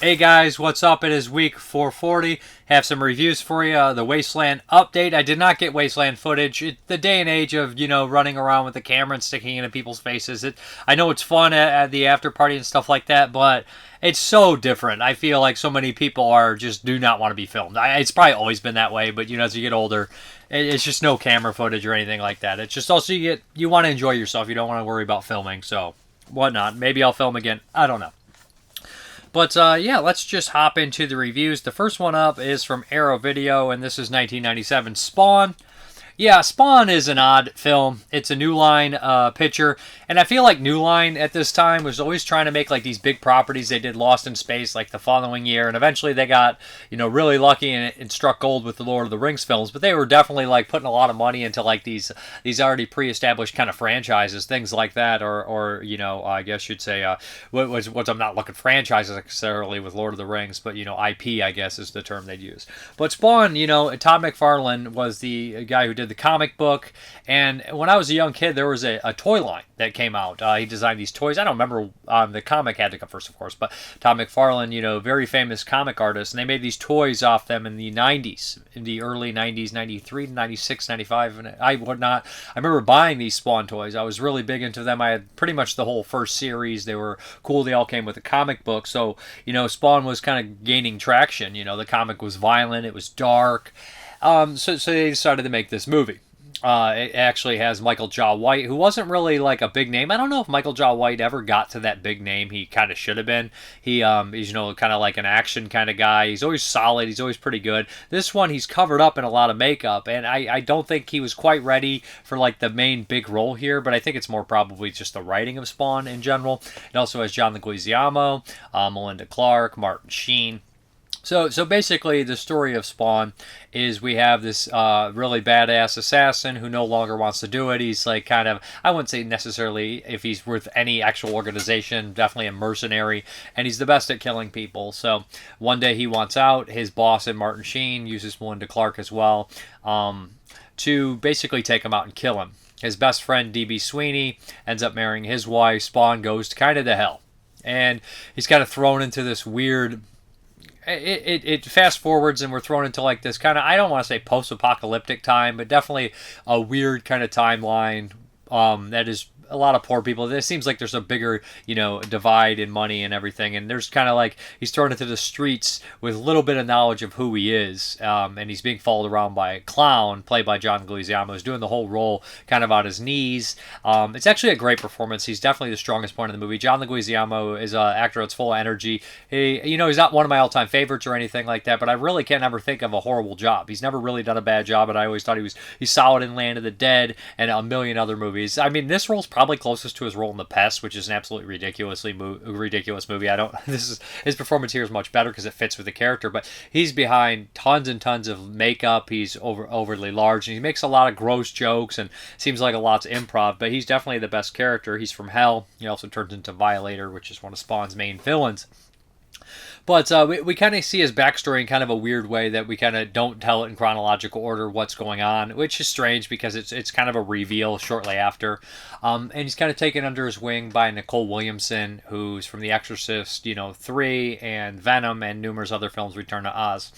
Hey guys, what's up? It is week 440. Have some reviews for you. The Wasteland update. I did not get Wasteland footage. The day and age of, running around with the camera and sticking into people's faces. I know it's fun at the after party and stuff like that, but it's so different. I feel like so many people do not want to be filmed. It's probably always been that way, but as you get older, it's just no camera footage or anything like that. It's just also you want to enjoy yourself. You don't want to worry about filming, so whatnot. Maybe I'll film again. I don't know. But yeah, let's just hop into the reviews. The first one up is from Arrow Video, and this is 1997 Spawn. Yeah, Spawn is an odd film. It's a New Line picture, and I feel like New Line at this time was always trying to make like these big properties. They did Lost in Space like the following year, and eventually they got really lucky and struck gold with the Lord of the Rings films. But they were definitely like putting a lot of money into like these already pre-established kind of franchises, things like that, or I guess you'd say what I'm not looking franchises necessarily with Lord of the Rings, but IP I guess is the term they'd use. But Spawn, Todd McFarlane was the guy who did the comic book, and when I was a young kid there was a toy line that came out. He designed these toys. I don't remember, the comic had to come first of course, but Todd McFarlane, very famous comic artist, and they made these toys off them in the 90s, in the early 90s, 93 96 95, and I remember buying these Spawn toys. I was really big into them. I had pretty much the whole first series. They were cool. They all came with a comic book, so Spawn was kind of gaining traction. The comic was violent, it was dark. So they decided to make this movie. It actually has Michael Jai White, who wasn't really like a big name. I don't know if Michael Jai White ever got to that big name. He kind of should have been. He's kind of like an action kind of guy. He's always solid. He's always pretty good. This one, he's covered up in a lot of makeup, and I don't think he was quite ready for like the main big role here. But I think it's more probably just the writing of Spawn in general. It also has John Leguizamo, Melinda Clarke, Martin Sheen. So basically, the story of Spawn is we have this really badass assassin who no longer wants to do it. He's like kind of, I wouldn't say necessarily if he's with any actual organization, definitely a mercenary, and he's the best at killing people. So one day he wants out. His boss and Martin Sheen uses Melinda Clarke as well to basically take him out and kill him. His best friend, D.B. Sweeney, ends up marrying his wife. Spawn goes kind of to hell. And he's kind of thrown into this weird... It fast forwards and we're thrown into like this kind of, I don't want to say post-apocalyptic time, but definitely a weird kind of timeline that is a lot of poor people. It seems like there's a bigger, divide in money and everything. And there's kind of like he's thrown into the streets with a little bit of knowledge of who he is. And he's being followed around by a clown played by John Leguizamo, who's doing the whole role kind of on his knees. It's actually a great performance. He's definitely the strongest point in the movie. John Leguizamo is an actor that's full of energy. He's not one of my all-time favorites or anything like that, but I really can't ever think of a horrible job. He's never really done a bad job, and I always thought he's solid in Land of the Dead and a million other movies. I mean, this role's probably closest to his role in The Pest, which is an absolutely ridiculous movie. His performance here is much better because it fits with the character, but he's behind tons and tons of makeup. He's overly large, and he makes a lot of gross jokes, and seems like a lot's improv, but he's definitely the best character. He's from hell. He also turns into Violator, which is one of Spawn's main villains. But we kind of see his backstory in kind of a weird way that we kind of don't tell it in chronological order what's going on, which is strange because it's kind of a reveal shortly after. And he's kind of taken under his wing by Nicole Williamson, who's from The Exorcist, 3 and Venom and numerous other films, Return to Oz.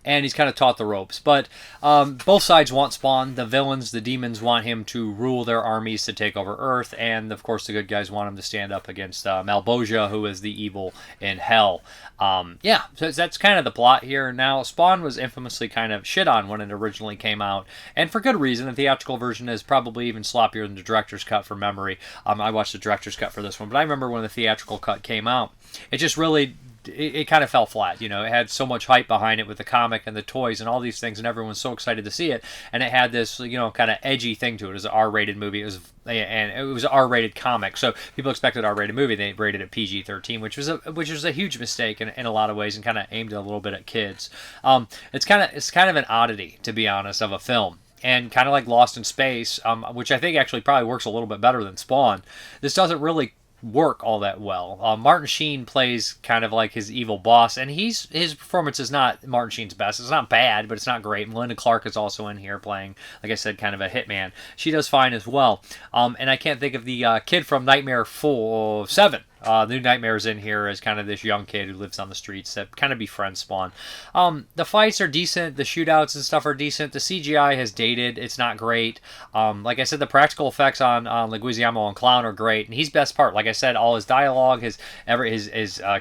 And he's kind of taught the ropes. But both sides want Spawn. The villains, the demons, want him to rule their armies to take over Earth. And, of course, the good guys want him to stand up against Malboja, who is the evil in hell. So that's kind of the plot here. Now, Spawn was infamously kind of shit on when it originally came out. And for good reason. The theatrical version is probably even sloppier than the director's cut from memory. I watched the director's cut for this one. But I remember when the theatrical cut came out, it just really... It kind of fell flat. It had so much hype behind it with the comic and the toys and all these things, and everyone's so excited to see it. And it had this, kind of edgy thing to it. It was an R-rated movie. It was an R-rated comic, so people expected an R-rated movie. They rated it PG-13, which was a huge mistake in a lot of ways, and kind of aimed a little bit at kids. It's kind of an oddity, to be honest, of a film. And kind of like Lost in Space, which I think actually probably works a little bit better than Spawn. This doesn't really work all that well. Martin Sheen plays kind of like his evil boss, and his performance is not Martin Sheen's best. It's not bad, but it's not great. Melinda Clarke is also in here playing, like I said, kind of a hitman. She does fine as well. And I can't think of the kid from Nightmare 7. New Nightmare's in here as kind of this young kid who lives on the streets that kind of befriends Spawn. The fights are decent. The shootouts and stuff are decent. The CGI has dated. It's not great. Like I said, the practical effects on Leguizamo and Clown are great, and he's best part. Like I said, all his dialogue, his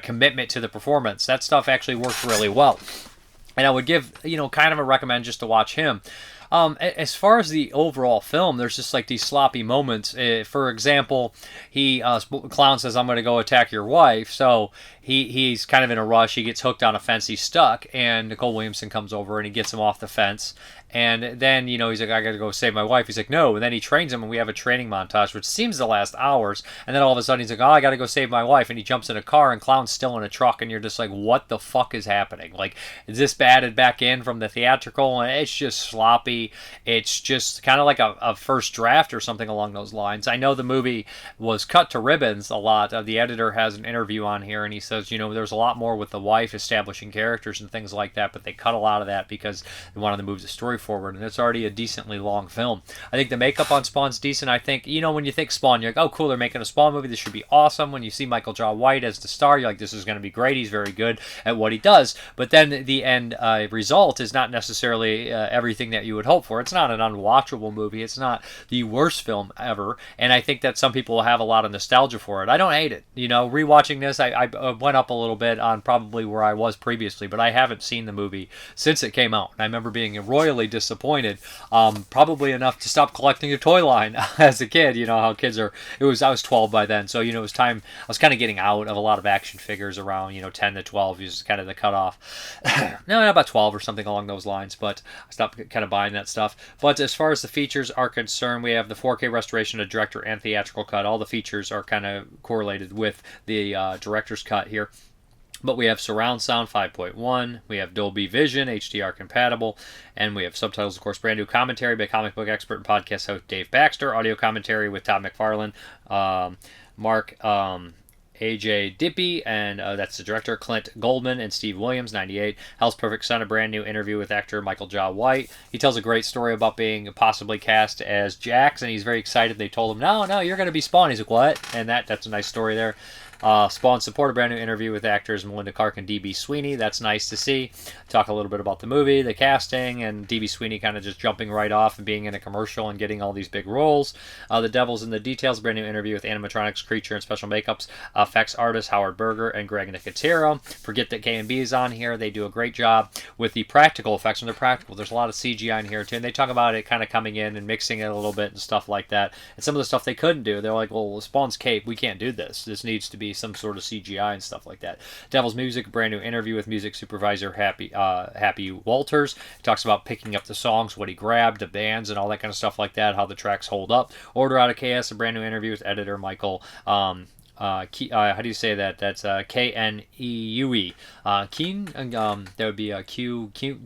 commitment to the performance, that stuff actually works really well. And I would give, kind of a recommend just to watch him. As far as the overall film, there's just like these sloppy moments. For example, Clown says, "I'm going to go attack your wife." So he's kind of in a rush. He gets hooked on a fence. He's stuck, and Nicole Williamson comes over and he gets him off the fence. And then, he's like, "I got to go save my wife." He's like, "No." And then he trains him, and we have a training montage, which seems to last hours. And then all of a sudden, he's like, "Oh, I got to go save my wife." And he jumps in a car, and Clown's still in a truck. And you're just like, what the fuck is happening? Like, is this added back in from the theatrical? And it's just sloppy. It's just kind of like a first draft or something along those lines. I know the movie was cut to ribbons a lot. The editor has an interview on here, and he says, there's a lot more with the wife establishing characters and things like that, but they cut a lot of that because they wanted to move the story forward, and it's already a decently long film. I think the makeup on Spawn's decent. I think, when you think Spawn, you're like, oh, cool, they're making a Spawn movie. This should be awesome. When you see Michael Jai White as the star, you're like, this is going to be great. He's very good at what he does. But then the end result is not necessarily everything that you would hope for. It's not an unwatchable movie. It's not the worst film ever. And I think that some people will have a lot of nostalgia for it. I don't hate it. Rewatching this, I went up a little bit on probably where I was previously, but I haven't seen the movie since it came out. And I remember being royally disappointed, probably enough to stop collecting a toy line as a kid. How kids are. I was 12 by then, so it was time. I was kind of getting out of a lot of action figures around 10 to 12 is kind of the cutoff. No, not about 12 or something along those lines, but I stopped kind of buying that stuff. But as far as the features are concerned, we have the 4K restoration, a director and theatrical cut. All the features are kind of correlated with the director's cut here. But we have surround sound 5.1, we have Dolby Vision, HDR compatible, and we have subtitles, of course, brand new commentary by comic book expert and podcast host Dave Baxter, audio commentary with Todd McFarlane, Mark AJ Dippy, and that's the director, Clint Goldman, and Steve Williams, 98. Hell's Perfect Son, a brand new interview with actor Michael Jai White. He tells a great story about being possibly cast as Jax, and he's very excited. They told him, no, you're going to be Spawn. He's like, what? And that's a nice story there. Spawn support, a brand new interview with actors Melinda Clark and D.B. Sweeney. That's nice to see. Talk a little bit about the movie, the casting, and D.B. Sweeney kind of just jumping right off and being in a commercial and getting all these big roles. The Devil's in the Details, brand new interview with animatronics, creature, and special makeups, effects artist Howard Berger and Greg Nicotero. Forget that K&B is on here. They do a great job with the practical effects, and they're practical. There's a lot of CGI in here, too, and they talk about it kind of coming in and mixing it a little bit and stuff like that. And some of the stuff they couldn't do, they're like, well, Spawn's cape, we can't do this. This needs to be some sort of CGI and stuff like that. Devil's Music, brand new interview with music supervisor Happy Walters. He talks about picking up the songs, what he grabbed, the bands, and all that kind of stuff like that, how the tracks hold up. Order Out of Chaos, a brand new interview with editor Michael how do you say that? That's Kneue. Keen? That would be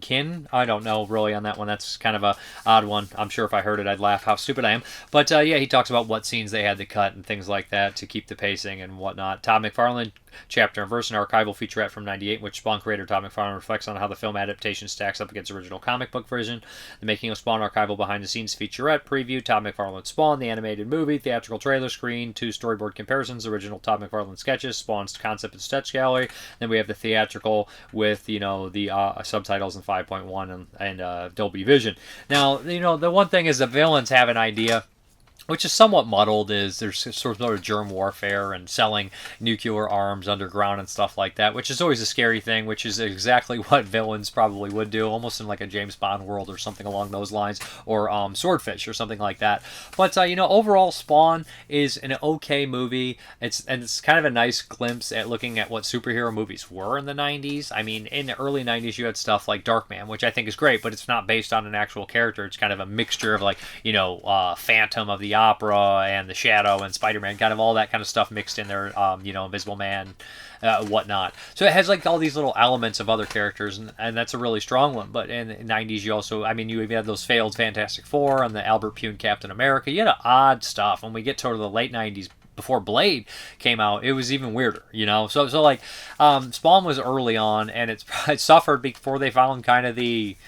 Kin? I don't know really on that one. That's kind of a odd one. I'm sure if I heard it, I'd laugh how stupid I am. But yeah, he talks about what scenes they had to cut and things like that to keep the pacing and whatnot. Todd McFarlane, chapter and verse, an archival featurette from 98, which Spawn creator Todd McFarlane reflects on how the film adaptation stacks up against the original comic book version. The Making of Spawn archival behind-the-scenes featurette preview, Todd McFarlane Spawn, the animated movie, theatrical trailer screen, 2 storyboard comparisons, original Todd McFarlane sketches, Spawn's concept and sketch gallery. Then we have the theatrical with, the subtitles in 5.1 and Dolby Vision. Now, the one thing is the villains have an idea, which is somewhat muddled, is there's sort of germ warfare and selling nuclear arms underground and stuff like that, which is always a scary thing, which is exactly what villains probably would do, almost in like a James Bond world or something along those lines, or Swordfish or something like that. But, overall, Spawn is an okay movie. It's kind of a nice glimpse at looking at what superhero movies were in the 90s. I mean, in the early 90s, you had stuff like Darkman, which I think is great, but it's not based on an actual character. It's kind of a mixture of Phantom of the Opera and the Shadow and Spider-Man, kind of all that kind of stuff mixed in there, Invisible Man, whatnot. So it has like all these little elements of other characters, and that's a really strong one. But in the 90s, you also, you even had those failed Fantastic Four and the Albert Pune Captain America. You had odd stuff. When we get to the late 90s, before Blade came out, it was even weirder, So Spawn was early on, and it suffered before they found kind of the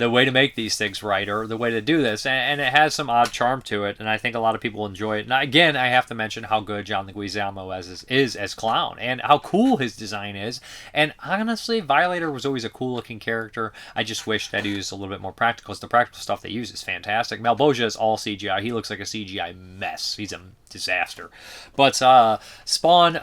the way to make these things right, or the way to do this, and it has some odd charm to it, and I think a lot of people enjoy it. And again, I have to mention how good John Leguizamo is as Clown, and how cool his design is. And honestly, Violator was always a cool looking character. I just wish that he was a little bit more practical, because the practical stuff they use is fantastic. Malboja is all CGI. He looks like a CGI mess. He's a disaster. But Spawn,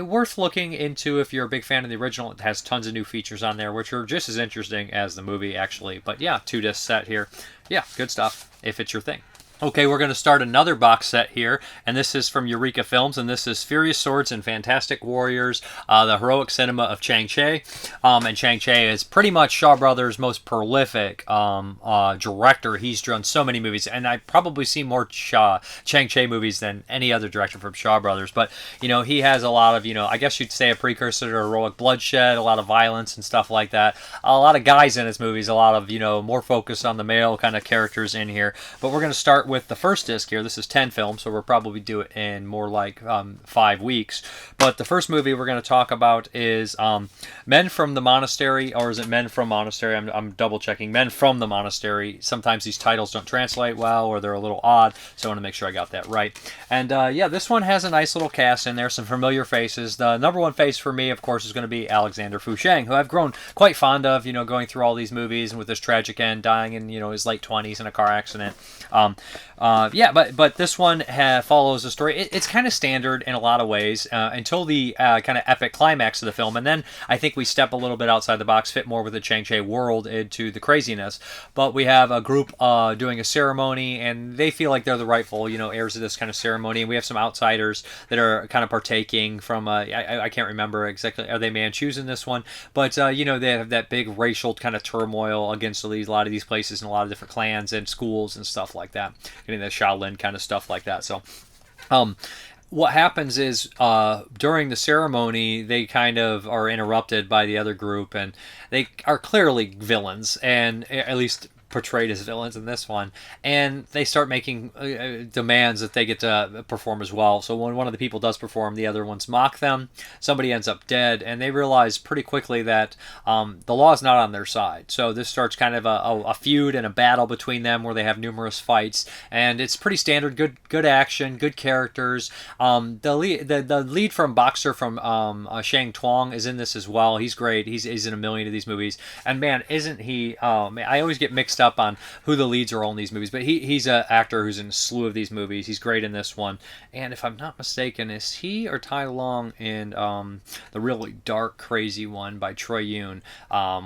worth looking into if you're a big fan of the original. It has tons of new features on there, which are just as interesting as the movie, actually. But yeah, 2-disc set here. Yeah, good stuff, if it's your thing. Okay, we're going to start another box set here, and this is from Eureka Films, and this is Furious Swords and Fantastic Warriors, the heroic cinema of Chang-Chi. And Chang-Chi is pretty much Shaw Brothers' most prolific director. He's done so many movies, and I probably see more Chang-Chi movies than any other director from Shaw Brothers. But, you know, he has a lot of, you know, I guess you'd say a precursor to heroic bloodshed, a lot of violence and stuff like that. A lot of guys in his movies, a lot of, you know, more focused on the male kind of characters in here. But we're going to start with the first disc here. This is 10 films, so we'll probably do it in more like 5 weeks. But the first movie we're going to talk about is Men from the Monastery, or is it Men from Monastery? I'm double checking. Men from the Monastery. Sometimes these titles don't translate well, or they're a little odd, so I want to make sure I got that right. And yeah, this one has a nice little cast in there, some familiar faces. The number one face for me, of course, is going to be Alexander Fusheng, who I've grown quite fond of, you know, going through all these movies, and with this tragic end, dying in, you know, his late 20s in a car accident. Yeah, but this one follows a story. It's kind of standard in a lot of ways until the kind of epic climax of the film, and then I think we step a little bit outside the box, fit more with the Chang-Chi world into the craziness. But we have a group doing a ceremony, and they feel like they're the rightful, you know, heirs of this kind of ceremony. And we have some outsiders that are kind of partaking from I can't remember exactly, are they Manchus in this one? But you know, they have that big racial kind of turmoil against a lot of these places and a lot of different clans and schools and stuff like that, getting the Shaolin kind of stuff like that. So what happens is during the ceremony, they kind of are interrupted by the other group, and they are clearly villains, and at least portrayed as villains in this one, and they start making demands that they get to perform as well. So when one of the people does perform, the other ones mock them. Somebody ends up dead, and they realize pretty quickly that the law is not on their side. So this starts kind of a feud and a battle between them, where they have numerous fights, and it's pretty standard. Good action, good characters. The lead from Boxer from Shang Tuang is in this as well. He's great. He's in a million of these movies, and man, isn't he? Man, I always get mixed up on who the leads are all in these movies, but he's an actor who's in a slew of these movies. He's great in this one, and if I'm not mistaken, is he or Tai Lung in the really dark, crazy one by Troy Yun,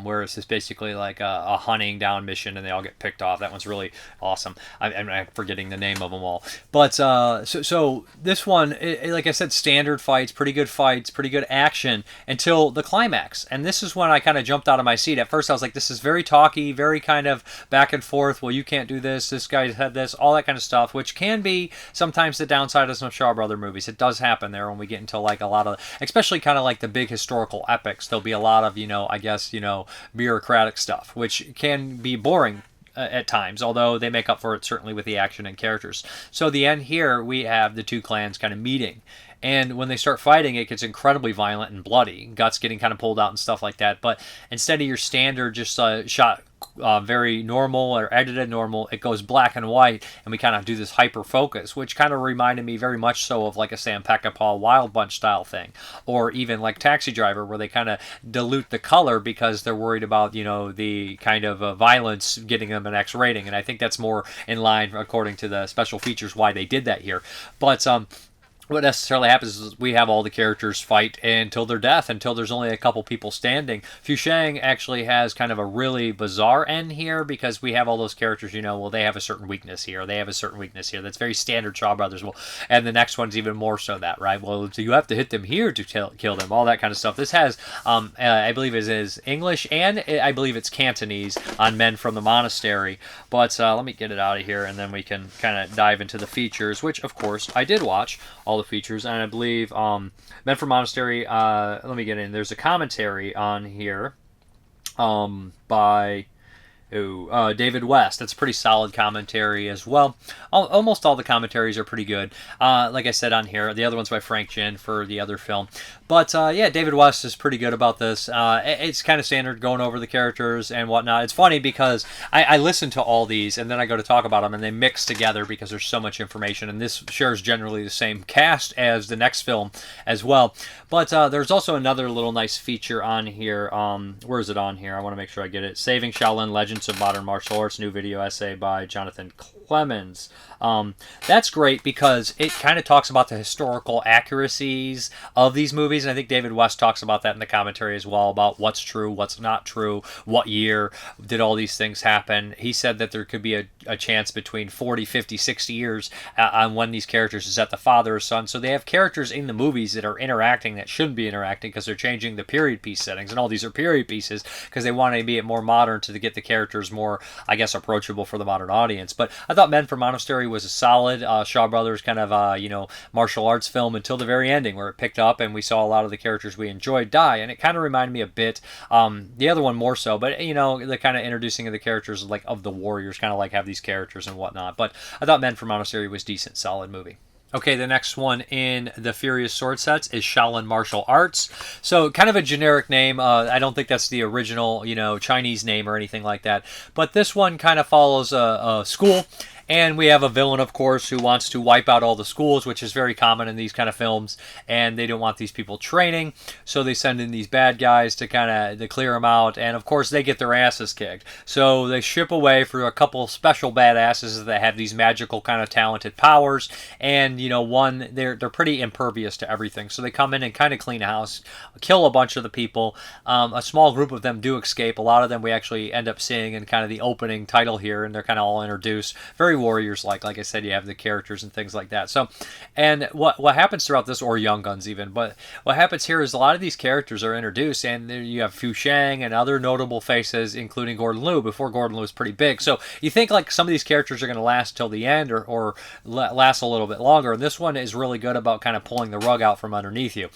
where it's just basically like a hunting down mission, and they all get picked off. That one's really awesome. I'm forgetting the name of them all, but so this one, like I said, standard fights, pretty good action until the climax, and this is when I kind of jumped out of my seat. At first, I was like, this is very talky, very kind of back and forth. Well, you can't do this. This guy had this, all that kind of stuff, which can be sometimes the downside of some Shaw Brother movies. It does happen there when we get into like a lot of, especially kind of like the big historical epics. There'll be a lot of, you know, I guess, you know, bureaucratic stuff, which can be boring at times, although they make up for it certainly with the action and characters. So the end here, we have the two clans kind of meeting. And when they start fighting, it gets incredibly violent and bloody. Guts getting kind of pulled out and stuff like that. But instead of your standard just shot very normal or edited normal, it goes black and white, and we kind of do this hyper focus, which kind of reminded me very much so of like a Sam Peckinpah Wild Bunch style thing, or even like Taxi Driver, where they kind of dilute the color because they're worried about, you know, the kind of violence getting them an X rating. And I think that's more in line, according to the special features, why they did that here. But what necessarily happens is we have all the characters fight until their death, until there's only a couple people standing. Fusheng actually has kind of a really bizarre end here, because we have all those characters, you know, well, they have a certain weakness here, they have a certain weakness here. That's very standard Shaw Brothers. Well, and the next one's even more so that, right? Well, so you have to hit them here to kill them, all that kind of stuff. This has, I believe it is English, and I believe it's Cantonese on Men from the Monastery. But let me get it out of here, and then we can kind of dive into the features, which, of course, I did watch all the features, and I believe Men from Monastery, let me get in, there's a commentary on here by Ooh, David West. That's pretty solid commentary as well. Almost all the commentaries are pretty good. Like I said on here, the other one's by Frank Jin for the other film. But yeah, David West is pretty good about this. It's kind of standard going over the characters and whatnot. It's funny because I listen to all these and then I go to talk about them and they mix together because there's so much information. And this shares generally the same cast as the next film as well. But there's also another little nice feature on here. Where is it on here? I want to make sure I get it. Saving Shaolin Legends of Modern Martial Arts, new video essay by Jonathan Clemens. That's great because it kind of talks about the historical accuracies of these movies, and I think David West talks about that in the commentary as well, about what's true, what's not true, what year did all these things happen. He said that there could be a chance between 40, 50, 60 years on when these characters is that the father or son. So they have characters in the movies that are interacting that shouldn't be interacting because they're changing the period piece settings, and all these are period pieces because they want to be more modern to get the characters more, I guess, approachable for the modern audience. But I thought Men from Monastery was a solid Shaw Brothers kind of martial arts film until the very ending where it picked up and we saw a lot of the characters we enjoyed die, and it kind of reminded me a bit the other one more so, but the kind of introducing of the characters like of the warriors, kind of like have these characters and whatnot. But I thought Men from Monastery was decent, solid movie. Okay, the next one in the Furious Sword sets is Shaolin Martial Arts. So kind of a generic name. I don't think that's the original, Chinese name or anything like that. But this one kind of follows a school. And we have a villain, of course, who wants to wipe out all the schools, which is very common in these kind of films. And they don't want these people training, so they send in these bad guys to to clear them out. And of course, they get their asses kicked. So they ship away for a couple special badasses that have these magical kind of talented powers. And they're pretty impervious to everything. So they come in and kind of clean house, kill a bunch of the people. A small group of them do escape. A lot of them we actually end up seeing in kind of the opening title here, and they're kind of all introduced. Very warriors like I said, you have the characters and things like that. So, and what happens throughout this, or Young Guns even, but what happens here is a lot of these characters are introduced, and you have Fu Shang and other notable faces, including Gordon Liu. Before Gordon Liu was pretty big, so you think like some of these characters are going to last till the end, or last a little bit longer. And this one is really good about kind of pulling the rug out from underneath you,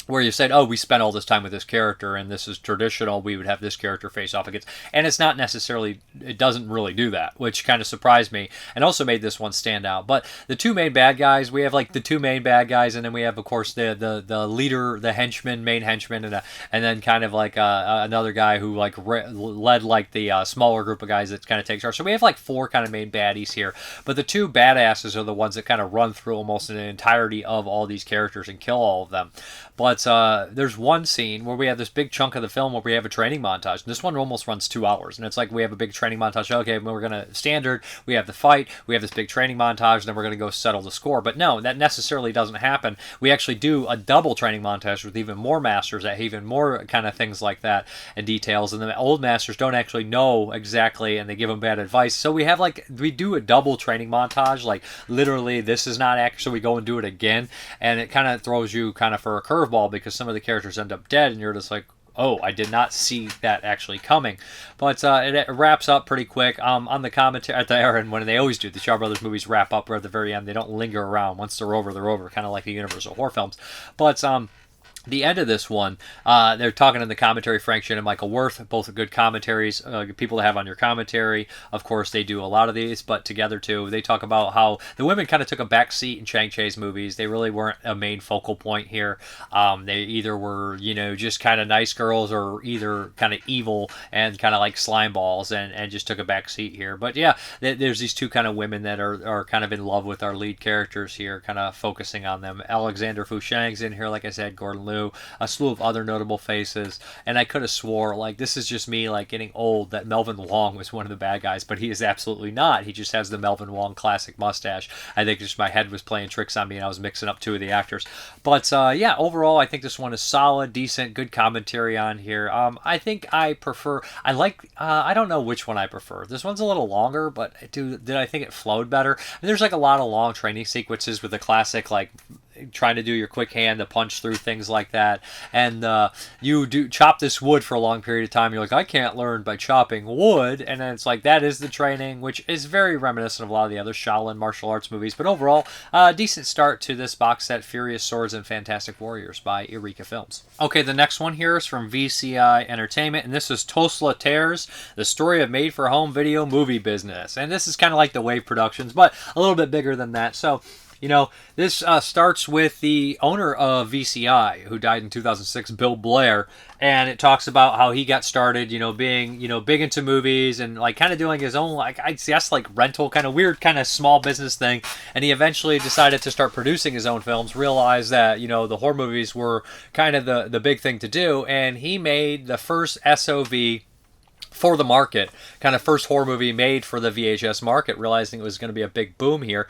where you said, oh, we spent all this time with this character and this is traditional, we would have this character face off against. And it's not necessarily, it doesn't really do that, which kind of surprised me and also made this one stand out. But the two main bad guys, we have like the two main bad guys, and then we have, of course, the leader, the henchman, main henchman, and then kind of like another guy who like led like the smaller group of guys that kind of takes charge. So we have like four kind of main baddies here. But the two badasses are the ones that kind of run through almost the entirety of all these characters and kill all of them. But there's one scene where we have this big chunk of the film where we have a training montage. And this one almost runs 2 hours. And it's like we have a big training montage. Okay, we're going to standard. We have the fight. We have this big training montage. And then we're going to go settle the score. But no, that necessarily doesn't happen. We actually do a double training montage with even more masters that have even more kind of things like that and details. And the old masters don't actually know exactly, and they give them bad advice. So we do a double training montage. Like literally, this is not accurate. So we go and do it again. And it kind of throws you kind of for a curveball, because some of the characters end up dead and you're just like, oh, I did not see that actually coming. But it wraps up pretty quick. On the commentary at the end, when they always do, the Shaw Brothers movies wrap up right at the very end. They don't linger around. Once they're over, kind of like the Universal horror films. But the end of this one, they're talking in the commentary, Frank Shin and Michael Worth, both good commentaries, people to have on your commentary. Of course, they do a lot of these, but together too, they talk about how the women kind of took a back seat in Chang-Chi's movies. They really weren't a main focal point here. They either were, just kind of nice girls, or either kind of evil and kind of like slime balls, and just took a back seat here. But yeah, there's these two kind of women that are kind of in love with our lead characters here, kind of focusing on them. Alexander Fu Shang's in here, like I said, Gordon Liu, a slew of other notable faces, and I could have swore, like, this is just me like getting old, that Melvin Wong was one of the bad guys, but he is absolutely not. He just has the Melvin Wong classic mustache. I think just my head was playing tricks on me and I was mixing up two of the actors. But yeah, overall I think this one is solid, decent, good commentary on here. I think I prefer, I don't know which one I prefer. This one's a little longer, but did I think it flowed better? There's like a lot of long training sequences with the classic like trying to do your quick hand to punch through things like that, and you do chop this wood for a long period of time. You're like, I can't learn by chopping wood, and then it's like that is the training, which is very reminiscent of a lot of the other Shaolin martial arts movies. But overall, decent start to this box set, Furious Swords and Fantastic Warriors by Eureka Films. Okay, the next one here is from VCI Entertainment, and this is Tulsa Tears, the story of made-for-home video movie business. And this is kind of like the Wave Productions, but a little bit bigger than that. So, you know, this starts with the owner of VCI, who died in 2006, Bill Blair, and it talks about how he got started, you know, being, you know, big into movies and like kind of doing his own, like, I guess, like rental, kind of weird, kind of small business thing. And he eventually decided to start producing his own films, realized that, you know, the horror movies were kind of the big thing to do, and he made the first SOV for the market, kind of first horror movie made for the VHS market, realizing it was going to be a big boom here.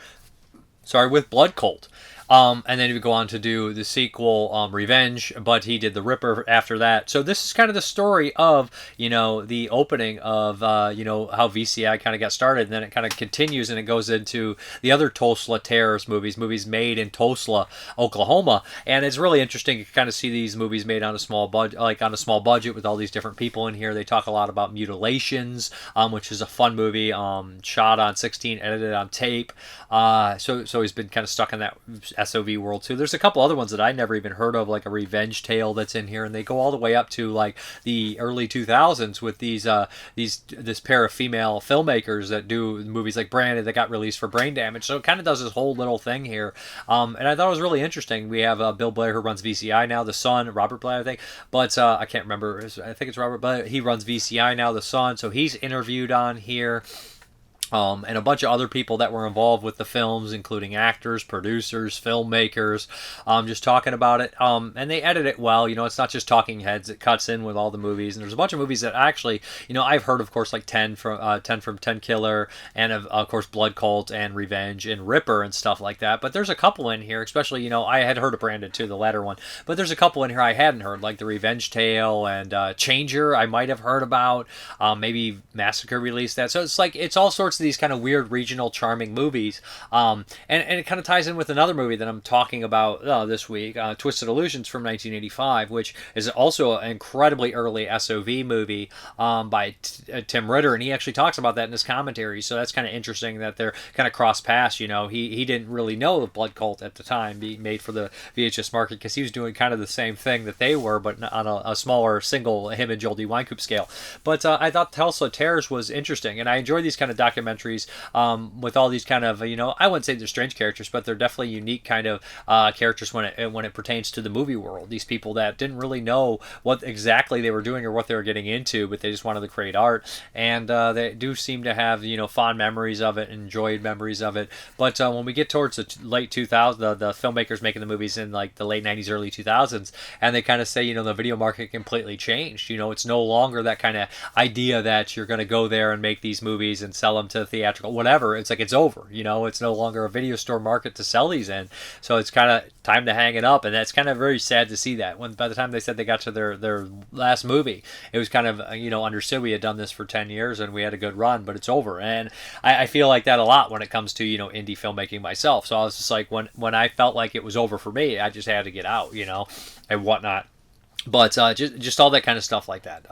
With Blood Cult. And then he would go on to do the sequel, Revenge, but he did The Ripper after that. So this is kind of the story of, you know, the opening of, you know, how VCI kind of got started, and then it kind of continues and it goes into the other Tulsa Terrors movies made in Tulsa, Oklahoma. And it's really interesting to kind of see these movies made on a small budget, with all these different people in here. They talk a lot about Mutilations, which is a fun movie, shot on 16, edited on tape. So he's been kind of stuck in that SOV world too. There's a couple other ones that I never even heard of, like a Revenge Tale that's in here, and they go all the way up to like the early 2000s with this pair of female filmmakers that do movies like Branded that got released for brain damage. So it kind of does this whole little thing here, and I thought it was really interesting. We have Bill Blair, who runs VCI now, the son, Robert Blair, I think, but I can't remember. I think it's Robert Blair. He runs VCI now, the son, so he's interviewed on here. And a bunch of other people that were involved with the films, including actors, producers, filmmakers, just talking about it. And they edit it well. You know, it's not just talking heads. It cuts in with all the movies. And there's a bunch of movies that actually, you know, I've heard, of course, like 10 from 10 Killer, and of course Blood Cult and Revenge and Ripper and stuff like that. But there's a couple in here, especially, you know, I had heard of Branded too, the latter one. But there's a couple in here I hadn't heard, like the Revenge Tale and Changer I might have heard about. Maybe Massacre released that. So it's like, it's all sorts of these kind of weird regional charming movies, and it kind of ties in with another movie that I'm talking about this week, Twisted Illusions from 1985, which is also an incredibly early SOV movie by Tim Ritter, and he actually talks about that in his commentary. So that's kind of interesting that they're kind of cross paths. You know, he didn't really know the Blood Cult at the time being made for the VHS market, because he was doing kind of the same thing that they were, but on a smaller single him and Joel D. Wynkoop scale. But I thought Tulsa Terrors was interesting, and I enjoy these kind of documentaries with all these kind of, you know, I wouldn't say they're strange characters, but they're definitely unique kind of characters when it pertains to the movie world. These people that didn't really know what exactly they were doing or what they were getting into, but they just wanted to create art, and they do seem to have, you know, fond memories of it, enjoyed memories of it. But when we get towards the late 2000s, the filmmakers making the movies in like the late 90s, early 2000s, and they kind of say, you know, the video market completely changed. You know, it's no longer that kind of idea that you're going to go there and make these movies and sell them to theatrical whatever. It's like, it's over. You know, it's no longer a video store market to sell these in. So it's kind of time to hang it up, and that's kind of very sad to see that. When by the time they said they got to their last movie, it was kind of, you know, understood we had done this for 10 years and we had a good run, but it's over. And I feel like that a lot when it comes to, you know, indie filmmaking myself. So I was just like, when I felt like it was over for me, I just had to get out, you know, and whatnot. But just all that kind of stuff like that.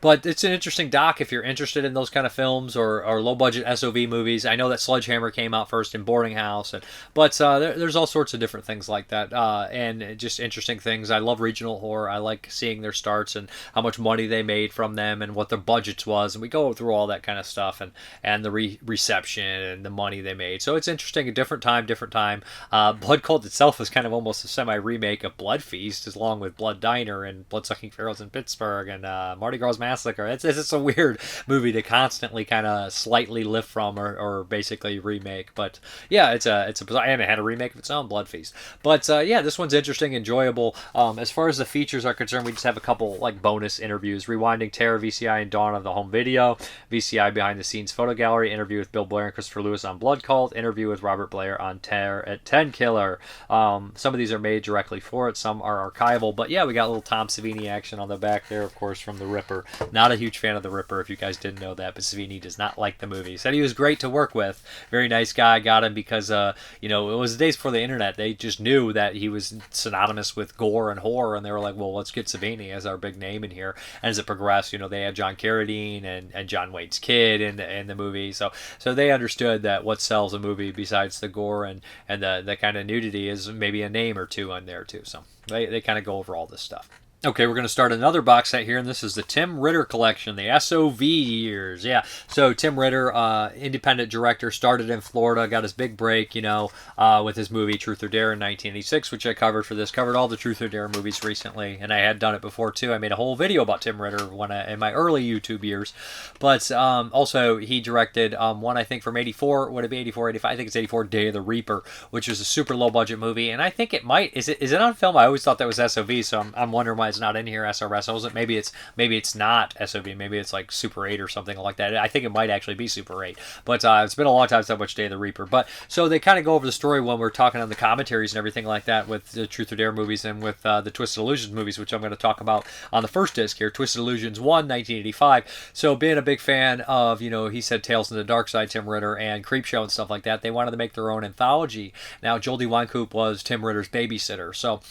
But it's an interesting doc if you're interested in those kind of films or low-budget SOV movies. I know that Sledgehammer came out first in Boarding House, but there's all sorts of different things like that, and just interesting things. I love regional horror. I like seeing their starts and how much money they made from them and what their budgets was, and we go through all that kind of stuff and the reception and the money they made. So it's interesting. A different time. Blood Cult itself is kind of almost a semi-remake of Blood Feast, along with Blood Diner and Bloodsucking Pharaohs in Pittsburgh and Mardi Gras Massacre. It's just a weird movie to constantly kind of slightly lift from or basically remake. But yeah, it's a and it had a remake of its own, Blood Feast. But yeah, this one's interesting, enjoyable. As far as the features are concerned, we just have a couple like bonus interviews: Rewinding Terror, VCI and Dawn of the Home Video, VCI behind the scenes photo gallery, interview with Bill Blair and Christopher Lewis on Blood Cult, interview with Robert Blair on Terror at 10 Killer. Some of these are made directly for it, some are archival. But yeah, we got little Tom Savini action on the back there, of course, from The Ripper. Not a huge fan of The Ripper, if you guys didn't know that, but Savini does not like the movie. He said he was great to work with. Very nice guy. Got him because, it was the days before the internet. They just knew that he was synonymous with gore and horror, and they were like, well, let's get Savini as our big name in here. And as it progressed, they had John Carradine and John Wayne's kid in the movie. So they understood that what sells a movie besides the gore and the kind of nudity is maybe a name or two on there too. So they kind of go over all this stuff. Okay, we're going to start another box set here, and this is the Tim Ritter collection, the SOV years. Yeah, so Tim Ritter, independent director, started in Florida, got his big break, with his movie Truth or Dare in 1986, which I covered for this. Covered all the Truth or Dare movies recently, and I had done it before too. I made a whole video about Tim Ritter in my early YouTube years. But also, he directed one, I think, from 84, would it be 84, 85? I think it's 84, Day of the Reaper, which is a super low-budget movie, and I think it might, is it on film? I always thought that was SOV, so I'm wondering why it's not in here. SRS, maybe it's not SOV, maybe it's like Super 8 or something like that. I think it might actually be Super 8, but it's been a long time since I watched Day of the Reaper. But so they kind of go over the story when we're talking on the commentaries and everything like that with the Truth or Dare movies and with the Twisted Illusions movies, which I'm going to talk about on the first disc here, Twisted Illusions 1, 1985. So being a big fan of, he said Tales from the Dark Side, Tim Ritter, and Creepshow and stuff like that, they wanted to make their own anthology. Now, Joel D. Wynkoop was Tim Ritter's babysitter, so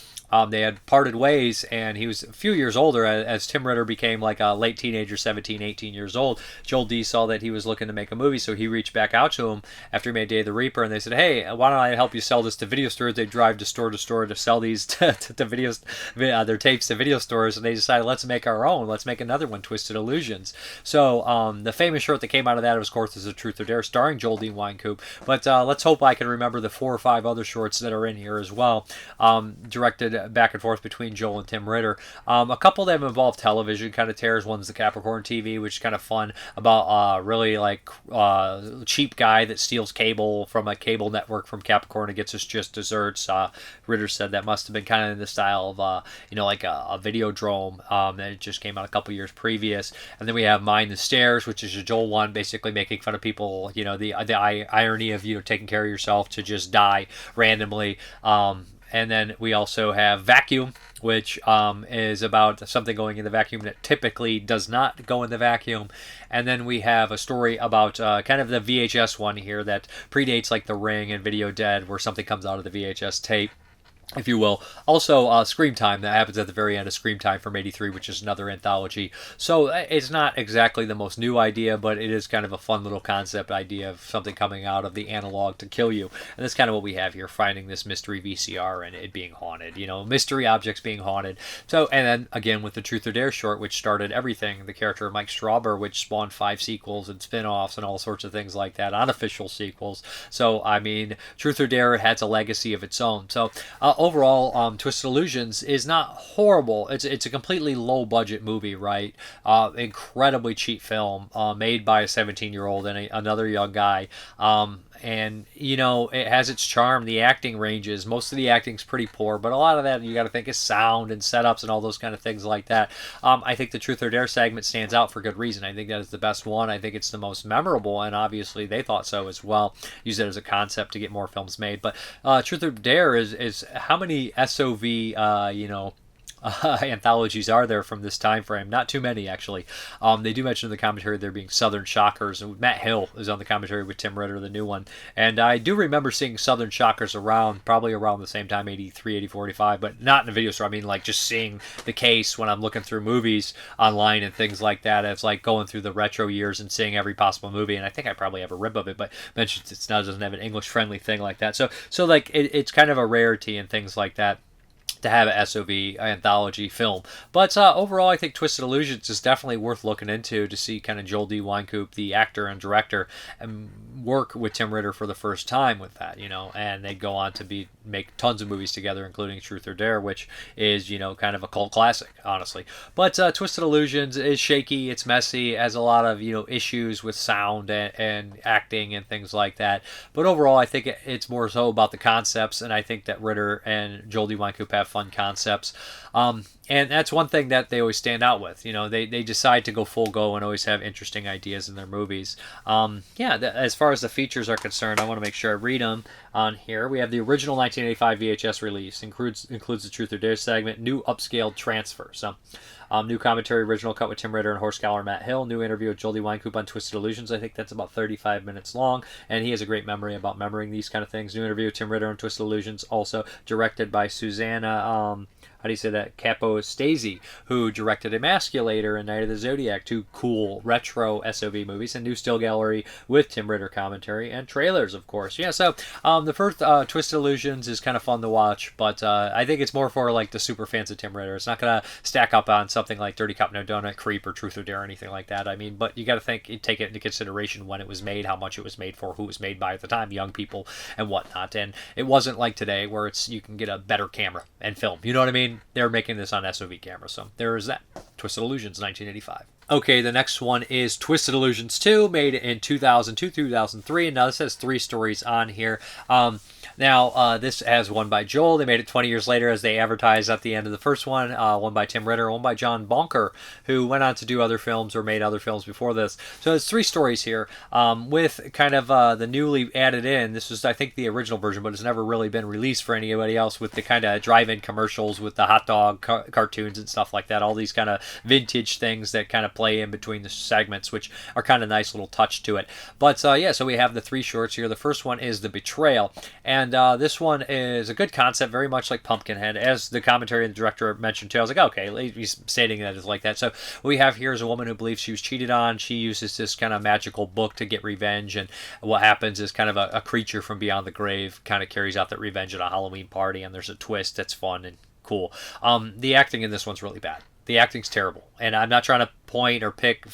they had parted ways, and he was a few years older as Tim Ritter became like a late teenager, 17, 18 years old. Joel D. saw that he was looking to make a movie, so he reached back out to him after he made Day of the Reaper, and they said, hey, why don't I help you sell this to video stores? They drive to store to sell these to videos, their tapes to video stores, and they decided, let's make our own. Let's make another one, Twisted Illusions. So the famous short that came out of that, of course, is A Truth or Dare, starring Joel D. Wynkoop. But let's hope I can remember the 4 or 5 other shorts that are in here as well, directed back and forth between Joel and Tim Ritter. A couple of them involve television kind of tears. One's the Capricorn TV, which is kind of fun, about really like cheap guy that steals cable from a cable network from Capricorn and gets us just desserts. Ritter said that must have been kind of in the style of like a Videodrome that it just came out a couple years previous. And then we have Mind the Stairs, which is a Joel one, basically making fun of people, the irony of taking care of yourself to just die randomly. And then we also have Vacuum, which is about something going in the vacuum that typically does not go in the vacuum. And then we have a story about kind of the VHS one here that predates like The Ring and Video Dead, where something comes out of the VHS tape, if you will. Also, Scream Time, that happens at the very end of Scream Time from 83, which is another anthology. So it's not exactly the most new idea, but it is kind of a fun little concept idea of something coming out of the analog to kill you. And that's kind of what we have here, finding this mystery VCR and it being haunted, mystery objects being haunted. So, and then again with the Truth or Dare short, which started everything, the character of Mike Strawber, which spawned 5 sequels and spin-offs and all sorts of things like that, unofficial sequels. So, I mean, Truth or Dare has a legacy of its own. So, overall, Twisted Illusions is not horrible. It's a completely low budget movie, right? Incredibly cheap film, made by a 17-year-old and another young guy. And it has its charm. The acting ranges. Most of the acting's pretty poor, but a lot of that you got to think is sound and setups and all those kind of things like that. I think the Truth or Dare segment stands out for good reason. I think that is the best one. I think it's the most memorable, and obviously they thought so as well. Use it as a concept to get more films made. But Truth or Dare is how many SOV anthologies are there from this time frame? Not too many, actually. They do mention in the commentary there being Southern Shockers, and Matt Hill is on the commentary with Tim Ritter, the new one. And I do remember seeing Southern Shockers probably around the same time, 83, 84, 85, but not in a video store. I mean, like just seeing the case when I'm looking through movies online and things like that. It's like going through the retro years and seeing every possible movie, and I think I probably have a rib of it, but mentions it now doesn't have an English-friendly thing like that. So like it's kind of a rarity and things like that to have a SOV anthology film. But overall, I think Twisted Illusions is definitely worth looking into to see kind of Joel D. Wynkoop, the actor and director, and work with Tim Ritter for the first time with that, and they go on to make tons of movies together, including Truth or Dare, which is, kind of a cult classic, honestly. But Twisted Illusions is shaky, it's messy, has a lot of, issues with sound and acting and things like that. But overall, I think it's more so about the concepts, and I think that Ritter and Joel D. Wynkoop have fun concepts. And that's one thing that they always stand out with. You know, they decide to go full go and always have interesting ideas in their movies. As far as the features are concerned, I want to make sure I read them on here. We have the original 1985 VHS release, includes the Truth or Dare segment, new upscaled transfer. So, new commentary, original cut with Tim Ritter and Horst Scholar, Matt Hill. New interview with Jodie Winecoop on Twisted Illusions. I think that's about 35 minutes long, and he has a great memory about remembering these kind of things. New interview with Tim Ritter on Twisted Illusions, also directed by Susanna. How do you say that? Capostasi, who directed Emasculator and Night of the Zodiac, two cool retro SOV movies, and new still gallery with Tim Ritter commentary and trailers, of course. Yeah, so the first Twisted Illusions is kind of fun to watch, but I think it's more for like the super fans of Tim Ritter. It's not going to stack up on something like Dirty Cop No Donut, Creep, or Truth or Dare, or anything like that. I mean, but you got to take it into consideration when it was made, how much it was made for, who it was made by at the time, young people and whatnot. And it wasn't like today where you can get a better camera and film. You know what I mean? They're making this on SOV camera, so there is that. Twisted Illusions, 1985. Okay, the next one is Twisted Illusions 2, made in 2002-2003, and now this has 3 stories on here. This has one by Joel. They made it 20 years later, as they advertised at the end of the first one. One by Tim Ritter, one by John Bonker, who went on to do other films or made other films before this. So there's 3 stories here, with kind of the newly added in. This was, I think, the original version, but it's never really been released for anybody else, with the kind of drive-in commercials with the hot dog cartoons and stuff like that. All these kind of vintage things that kind of play in between the segments, which are kind of nice little touch to it. But so we have the 3 shorts here. The first one is The Betrayal, and this one is a good concept, very much like Pumpkinhead, as the commentary and the director mentioned too. I was like, okay, he's stating that it's like that. So what we have here is a woman who believes she was cheated on. She uses this kind of magical book to get revenge, and what happens is kind of a creature from beyond the grave kind of carries out that revenge at a Halloween party, and there's a twist that's fun and cool. The acting in this one's really bad. The acting's terrible, and I'm not trying to point or pick,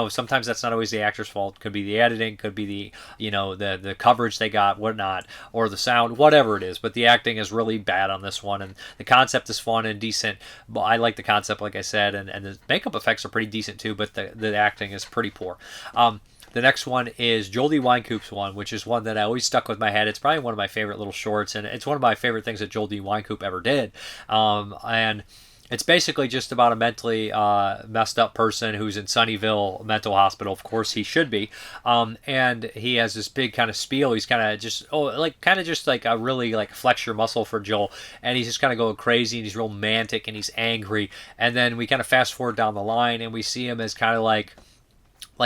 sometimes that's not always the actor's fault. Could be the editing, could be the coverage they got, whatnot, or the sound, whatever it is, but the acting is really bad on this one, and the concept is fun and decent. But I like the concept, like I said, and the makeup effects are pretty decent too, but the acting is pretty poor. The next one is Jodie Winecoop's one, which is one that I always stuck with my head. It's probably one of my favorite little shorts, and it's one of my favorite things that Jodie Winecoop ever did. And it's basically just about a mentally messed up person who's in Sunnyvale Mental Hospital. Of course, he should be. And he has this big kind of spiel. He's kind of just, like a really like flex your muscle for Joel. And he's just kind of going crazy, and he's romantic, and he's angry. And then we kind of fast forward down the line, and we see him as kind of like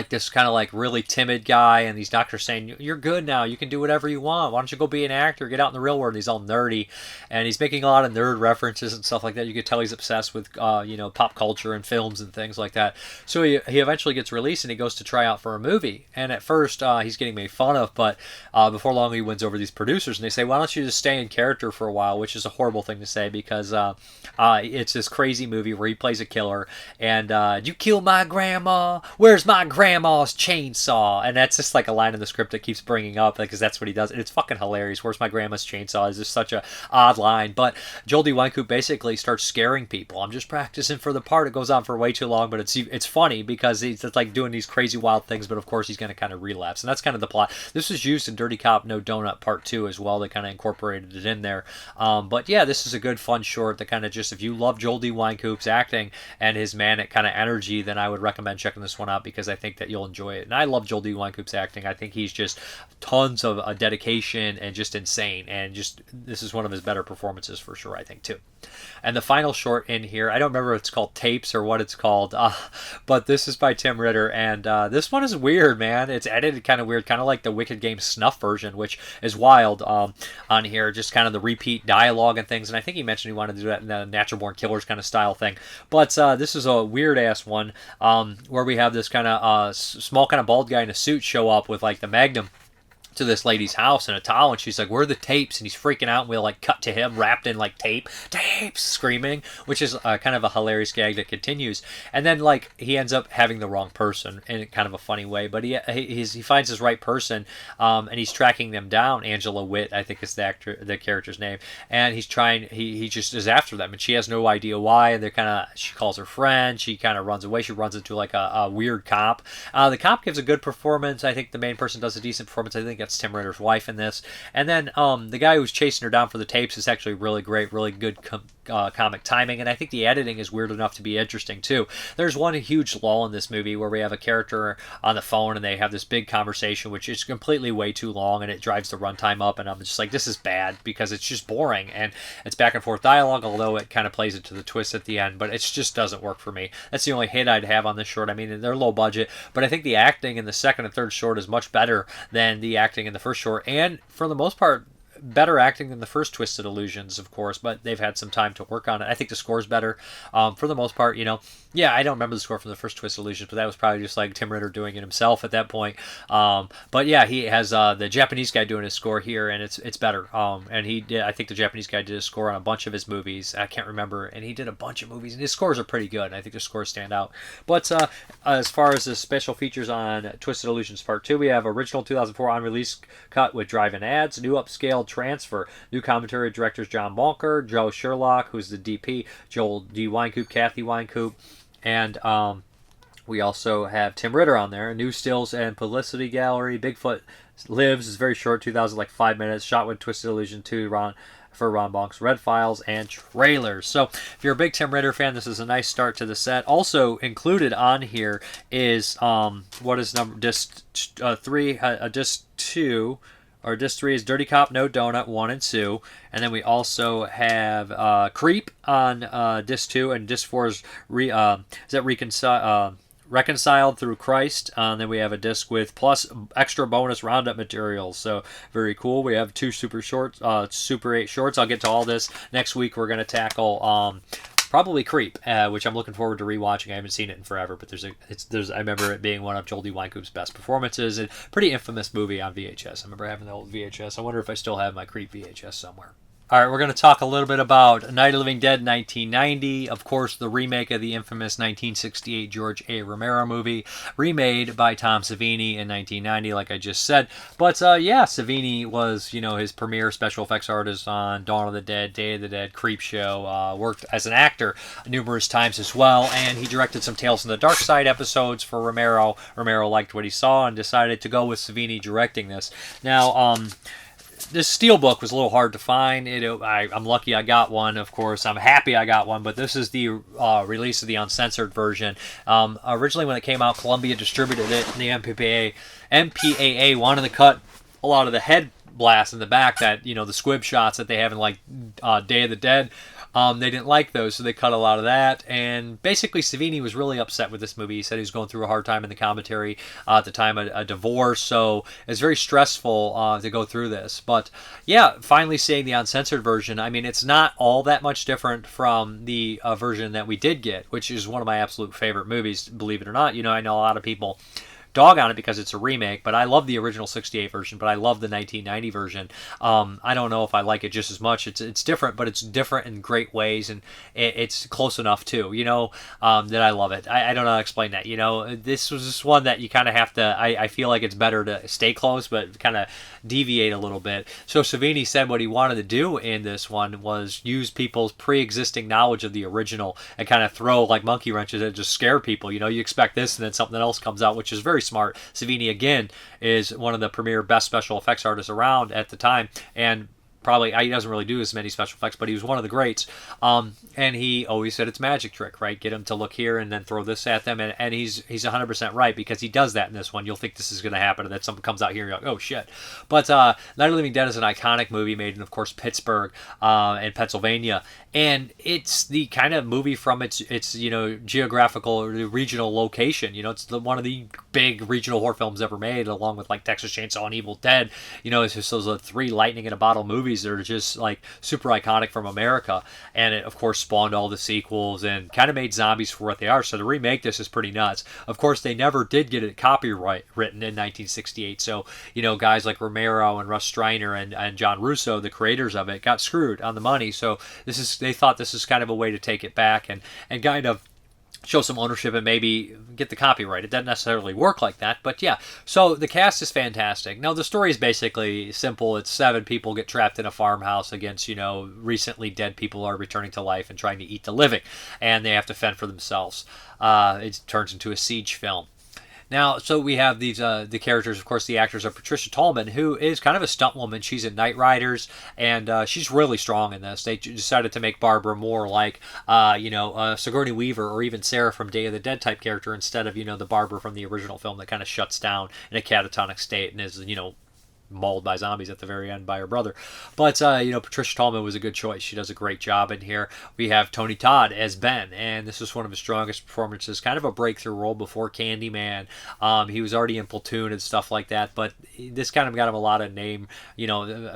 this kind of like really timid guy, and these doctors saying, you're good now, you can do whatever you want, why don't you go be an actor, get out in the real world. And he's all nerdy, and he's making a lot of nerd references and stuff like that. You could tell he's obsessed with pop culture and films and things like that. So he eventually gets released, and he goes to try out for a movie, and at first he's getting made fun of, but before long he wins over these producers, and they say, why don't you just stay in character for a while, which is a horrible thing to say, because it's this crazy movie where he plays a killer, and you kill my grandma, where's my grandma's chainsaw? And that's just like a line in the script that keeps bringing up, because that's what he does, and it's fucking hilarious. Where's my grandma's chainsaw is just such a odd line, but Jodie Winecoop basically starts scaring people. I'm just practicing for the part. It goes on for way too long, but it's funny because he's just like doing these crazy wild things, but of course he's going to kind of relapse, and that's kind of the plot. This was used in Dirty Cop No Donut Part 2 as well. They kind of incorporated it in there, but yeah, this is a good fun short that kind of just, if you love Jodie Winecoop's acting and his manic kind of energy, then I would recommend checking this one out, because I think that you'll enjoy it. And I love Jodie Winecoop's acting. I think he's just tons of dedication and just insane, and just this is one of his better performances for sure, I think, too. And the final short in here, I don't remember if it's called Tapes or what it's called, but this is by Tim Ritter, and this one is weird, man. It's edited kind of weird, kind of like the Wicked Game snuff version, which is wild on here, just kind of the repeat dialogue and things, and I think he mentioned he wanted to do that in the Natural Born Killers kind of style thing, but this is a weird-ass one, where we have this kind of small kind of bald guy in a suit show up with like the Magnum to this lady's house in a towel, and she's like, where are the tapes? And he's freaking out, and we'll like cut to him wrapped in like tapes, screaming, which is kind of a hilarious gag that continues. And then like he ends up having the wrong person in kind of a funny way, but he finds his right person, and he's tracking them down. Angela Witt, I think is the character's name, and he just is after them, and she has no idea why. And she calls her friend, she kind of runs away, she runs into like a weird cop. The cop gives a good performance. I think the main person does a decent performance. I think that's Tim Ritter's wife in this. And then the guy who's chasing her down for the tapes is actually really great, really good comic timing, and I think the editing is weird enough to be interesting too. There's one huge lull in this movie where we have a character on the phone and they have this big conversation, which is completely way too long, and it drives the runtime up, and I'm just like, this is bad because it's just boring, and it's back and forth dialogue, although it kind of plays it to the twist at the end, but it just doesn't work for me. That's the only hit I'd have on this short. I mean, they're low budget, but I think the acting in the second and third short is much better than the acting in the first short, and for the most part, better acting than the first Twisted Illusions, of course, but they've had some time to work on it. I think the score's better for the most part. Yeah, I don't remember the score from the first Twisted Illusions, but that was probably just like Tim Ritter doing it himself at that point. But yeah, he has the Japanese guy doing his score here, and it's better. And he did. I think the Japanese guy did a score on a bunch of his movies. I can't remember, and he did a bunch of movies, and his scores are pretty good. I think the scores stand out. But as far as the special features on Twisted Illusions Part 2, we have original 2004 on-release cut with drive-in ads, new upscale transfer, new commentary directors John Bonker, Joe Sherlock, who's the DP, Joel D. Wynkoop, Kathy Wynkoop, and we also have Tim Ritter on there. New stills and publicity gallery. Bigfoot Lives is very short, 2000, like 5 minutes. Shot with Twisted Illusion 2, for Ron Bonk's Red Files, and trailers. So if you're a big Tim Ritter fan, this is a nice start to the set. Also included on here is what is number disc 3, disc 2. Or disc 3 is Dirty Cop No Donut 1 and 2. And then we also have Creep on disc 2. And disc 4 is Reconciled Through Christ. And then we have a disc with plus extra bonus roundup materials. So very cool. We have 2 Super 8 shorts. I'll get to all this. Next week we're going to tackle probably Creep, which I'm looking forward to rewatching. I haven't seen it in forever, but I remember it being one of Joel D. Wynkoop's best performances, and pretty infamous movie on VHS. I remember having the old VHS. I wonder if I still have my Creep VHS somewhere. All right, we're going to talk a little bit about Night of the Living Dead 1990. Of course, the remake of the infamous 1968 George A. Romero movie, remade by Tom Savini in 1990, like I just said. But yeah, Savini was, his premier special effects artist on Dawn of the Dead, Day of the Dead, Creep Show. Worked as an actor numerous times as well, and he directed some Tales from the Dark Side episodes for Romero. Romero liked what he saw and decided to go with Savini directing this. Now, this steelbook was a little hard to find. I'm lucky I got one, of course. I'm happy I got one, but this is the release of the uncensored version. Originally, when it came out, Columbia distributed it, and the MPAA wanted to cut a lot of the head blasts in the back, that the squib shots that they have in like Day of the Dead. They didn't like those, so they cut a lot of that. And basically, Savini was really upset with this movie. He said he was going through a hard time in the commentary at the time, a divorce. So it's very stressful to go through this. But yeah, finally seeing the uncensored version, I mean, it's not all that much different from the version that we did get, which is one of my absolute favorite movies, believe it or not. I know a lot of people dog on it because it's a remake, but I love the original 68 version, but I love the 1990 version. I don't know if I like it just as much. It's different, but it's different in great ways, and it's close enough too, that I love it. I don't know how to explain that. This was just one that you kind of have to, I feel like it's better to stay close, but kind of deviate a little bit. So Savini said what he wanted to do in this one was use people's pre-existing knowledge of the original and kind of throw like monkey wrenches and just scare people. You expect this, and then something else comes out, which is very smart. Savini, again, is one of the premier best special effects artists around at the time, and probably he doesn't really do as many special effects, but he was one of the greats. And he always said it's magic trick, right? Get him to look here and then throw this at them, and he's 100% right, because he does that in this one. You'll think this is going to happen, and then something comes out here and you're like, oh shit. But Night of the Living Dead is an iconic movie made in, of course, Pittsburgh and Pennsylvania, and it's the kind of movie from its geographical or regional location. It's one of the big regional horror films ever made, along with like Texas Chainsaw and Evil Dead. It's just those 3 lightning in a bottle movies that are just like super iconic from America, and it of course spawned all the sequels and kind of made zombies for what they are. So to remake this is pretty nuts. Of course, they never did get it copyright written in 1968, so guys like Romero and Russ Streiner and John Russo, the creators of it, got screwed on the money. So they thought this is kind of a way to take it back and kind of show some ownership and maybe get the copyright. It doesn't necessarily work like that, but yeah. So the cast is fantastic. Now the story is basically simple. It's 7 people get trapped in a farmhouse against, recently dead people are returning to life and trying to eat the living, and they have to fend for themselves. It turns into a siege film. Now, so we have these the characters, of course, the actors are Patricia Tallman, who is kind of a stunt woman. She's in Knight Riders, and she's really strong in this. They decided to make Barbara more like, Sigourney Weaver or even Sarah from Day of the Dead type character instead of, the Barbara from the original film that kind of shuts down in a catatonic state and is, mauled by zombies at the very end by her brother. But, Patricia Tallman was a good choice. She does a great job in here. We have Tony Todd as Ben, and this is one of his strongest performances. Kind of a breakthrough role before Candyman. He was already in Platoon and stuff like that, but this kind of got him a lot of name,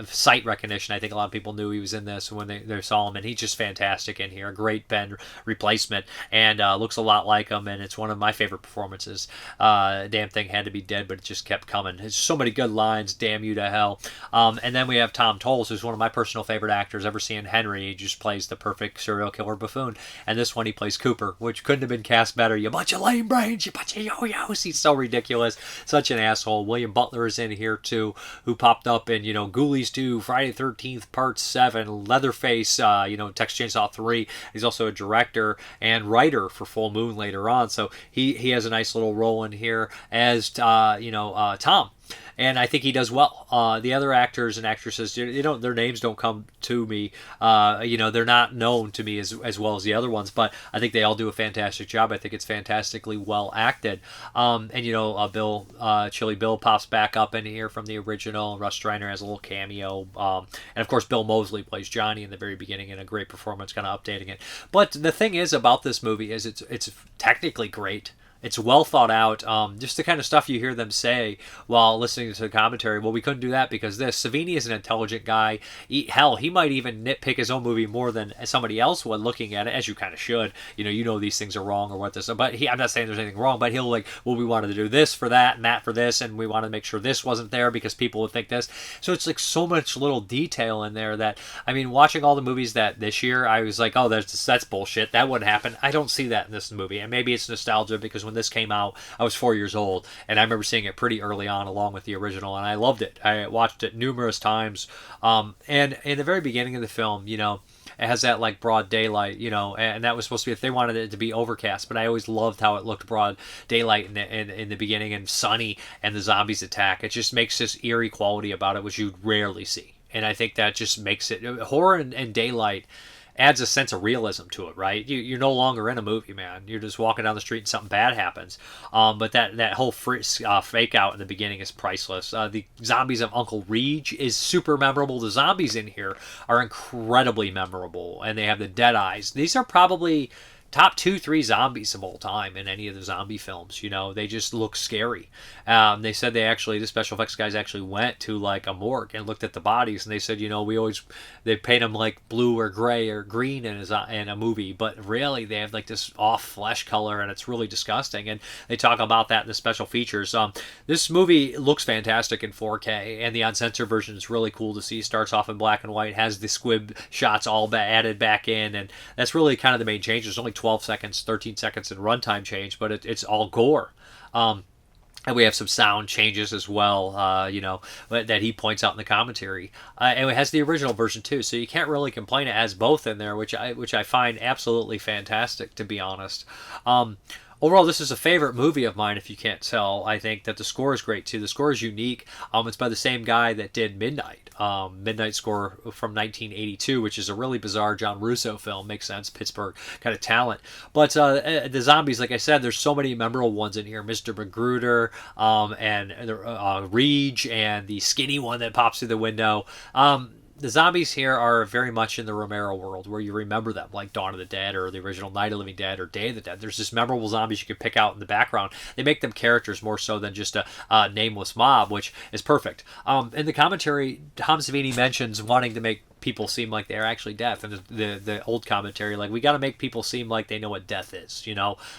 sight recognition. I think a lot of people knew he was in this when they saw him, and he's just fantastic in here. A great Ben replacement, and looks a lot like him, and it's one of my favorite performances. Damn thing had to be dead, but it just kept coming. There's so many good lines. Damn you to hell. And then we have Tom Tolles, who's one of my personal favorite actors. Ever seen Henry? He just plays the perfect serial killer buffoon. And this one he plays Cooper, which couldn't have been cast better. You bunch of lame brains, you bunch of yo-yos. He's so ridiculous. Such an asshole. William Butler is in here too, who popped up in, Ghoulies 2, Friday the 13th, Part 7, Leatherface, Texas Chainsaw 3. He's also a director and writer for Full Moon later on. So he has a nice little role in here as, Tom. And I think he does well. The other actors and actresses, their names don't come to me. They're not known to me as well as the other ones, but I think they all do a fantastic job. I think it's fantastically well acted. Chili Bill pops back up in here from the original. Russ Streiner has a little cameo. And of course, Bill Moseley plays Johnny in the very beginning in a great performance, kind of updating it. But the thing is about this movie is it's technically great. It's well thought out. Just the kind of stuff you hear them say while listening to the commentary. Well, we couldn't do that because this. Savini is an intelligent guy. He might even nitpick his own movie more than somebody else would looking at it, as you kind of should. These things are wrong or what this. But I'm not saying there's anything wrong, but he'll we wanted to do this for that and that for this, and we wanted to make sure this wasn't there because people would think this. So it's like so much little detail in there that, watching all the movies that this year, I was like, oh, that's bullshit. That wouldn't happen. I don't see that in this movie. And maybe it's nostalgia because when this came out, I was 4 years old, and I remember seeing it pretty early on along with the original, and I loved it. I watched it numerous times. And in the very beginning of the film, it has that broad daylight, and that was supposed to be if they wanted it to be overcast, but I always loved how it looked broad daylight in the beginning and sunny, and the zombies attack. It just makes this eerie quality about it, which you'd rarely see. And I think that just makes it horror and daylight adds a sense of realism to it, right? You're no longer in a movie, man. You're just walking down the street and something bad happens. But that whole fake out in the beginning is priceless. The zombies of Uncle Reege is super memorable. The zombies in here are incredibly memorable, and they have the dead eyes. These are probably top 2-3 zombies of all time in any of the zombie films. They just look scary. They said the special effects guys actually went to a morgue and looked at the bodies, and they said, they paint them blue or gray or green in a movie, but really they have this off flesh color, and it's really disgusting. And they talk about that in the special features. This movie looks fantastic in 4K, and the uncensored version is really cool to see. Starts off in black and white, has the squib shots all added back in, and that's really kind of the main change. There's only 12 seconds, 13 seconds in runtime change, but it's all gore. And we have some sound changes as well, that he points out in the commentary. And it has the original version too, so you can't really complain. It has both in there, which I find absolutely fantastic, to be honest. Overall, this is a favorite movie of mine, if you can't tell. I think that the score is great, too. The score is unique. It's by the same guy that did Midnight. Midnight score from 1982, which is a really bizarre John Russo film. Makes sense. Pittsburgh kind of talent. But the zombies, like I said, there's so many memorable ones in here. Mr. Magruder, and Reege, and the skinny one that pops through the window. The zombies here are very much in the Romero world, where you remember them, like Dawn of the Dead or the original Night of the Living Dead or Day of the Dead. There's just memorable zombies you can pick out in the background. They make them characters more so than just a nameless mob, which is perfect. In the commentary, Tom Savini mentions wanting to make people seem like they're actually death, and the old commentary, we got to make people seem like they know what death is,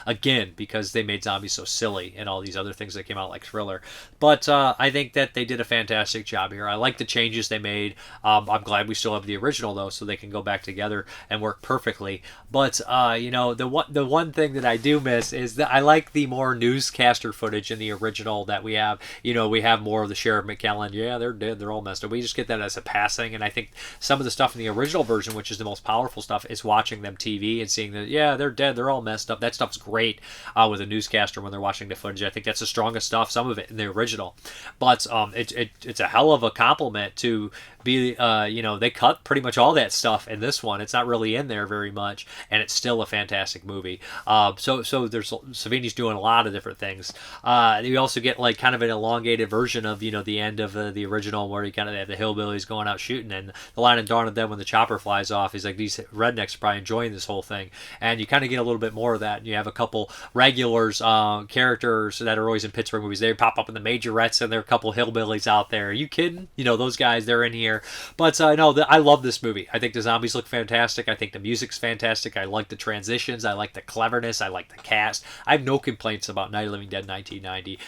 again, because they made zombies so silly and all these other things that came out like Thriller. But I think that they did a fantastic job here. I like the changes they made. I'm glad we still have the original though, so they can go back together and work perfectly. But the one thing that I do miss is that I like the more newscaster footage in the original that we have. We have more of the Sheriff McKellen. Yeah, they're dead. They're all messed up. We just get that as a passing, and I think some of the stuff in the original version, which is the most powerful stuff, is watching them TV and seeing that, yeah, they're dead, they're all messed up. That stuff's great with a newscaster when they're watching the footage. I think that's the strongest stuff, some of it in the original. But it's a hell of a compliment to be, they cut pretty much all that stuff in this one. It's not really in there very much, and it's still a fantastic movie. So there's Savini's doing a lot of different things. You also get like kind of an elongated version of the end of the original, where you kind of have the hillbillies going out shooting, and the line in Dawn of the Dead when the chopper flies off, he's like, these rednecks are probably enjoying this whole thing, and you kind of get a little bit more of that. You have a couple regulars, characters that are always in Pittsburgh movies. They pop up in the majorettes, and there are a couple hillbillies out there. Are you kidding? Those guys, they're in here. But no, I love this movie. I think the zombies look fantastic. I think the music's fantastic. I like the transitions. I like the cleverness. I like the cast. I have no complaints about Night of the Living Dead 1990.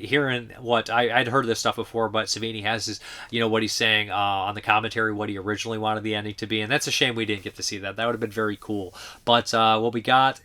Hearing what I'd heard this stuff before, but Savini has his, what he's saying on the commentary, what he originally wanted the ending to be, and that's a shame we didn't get to see that. That would have been very cool. But what we got.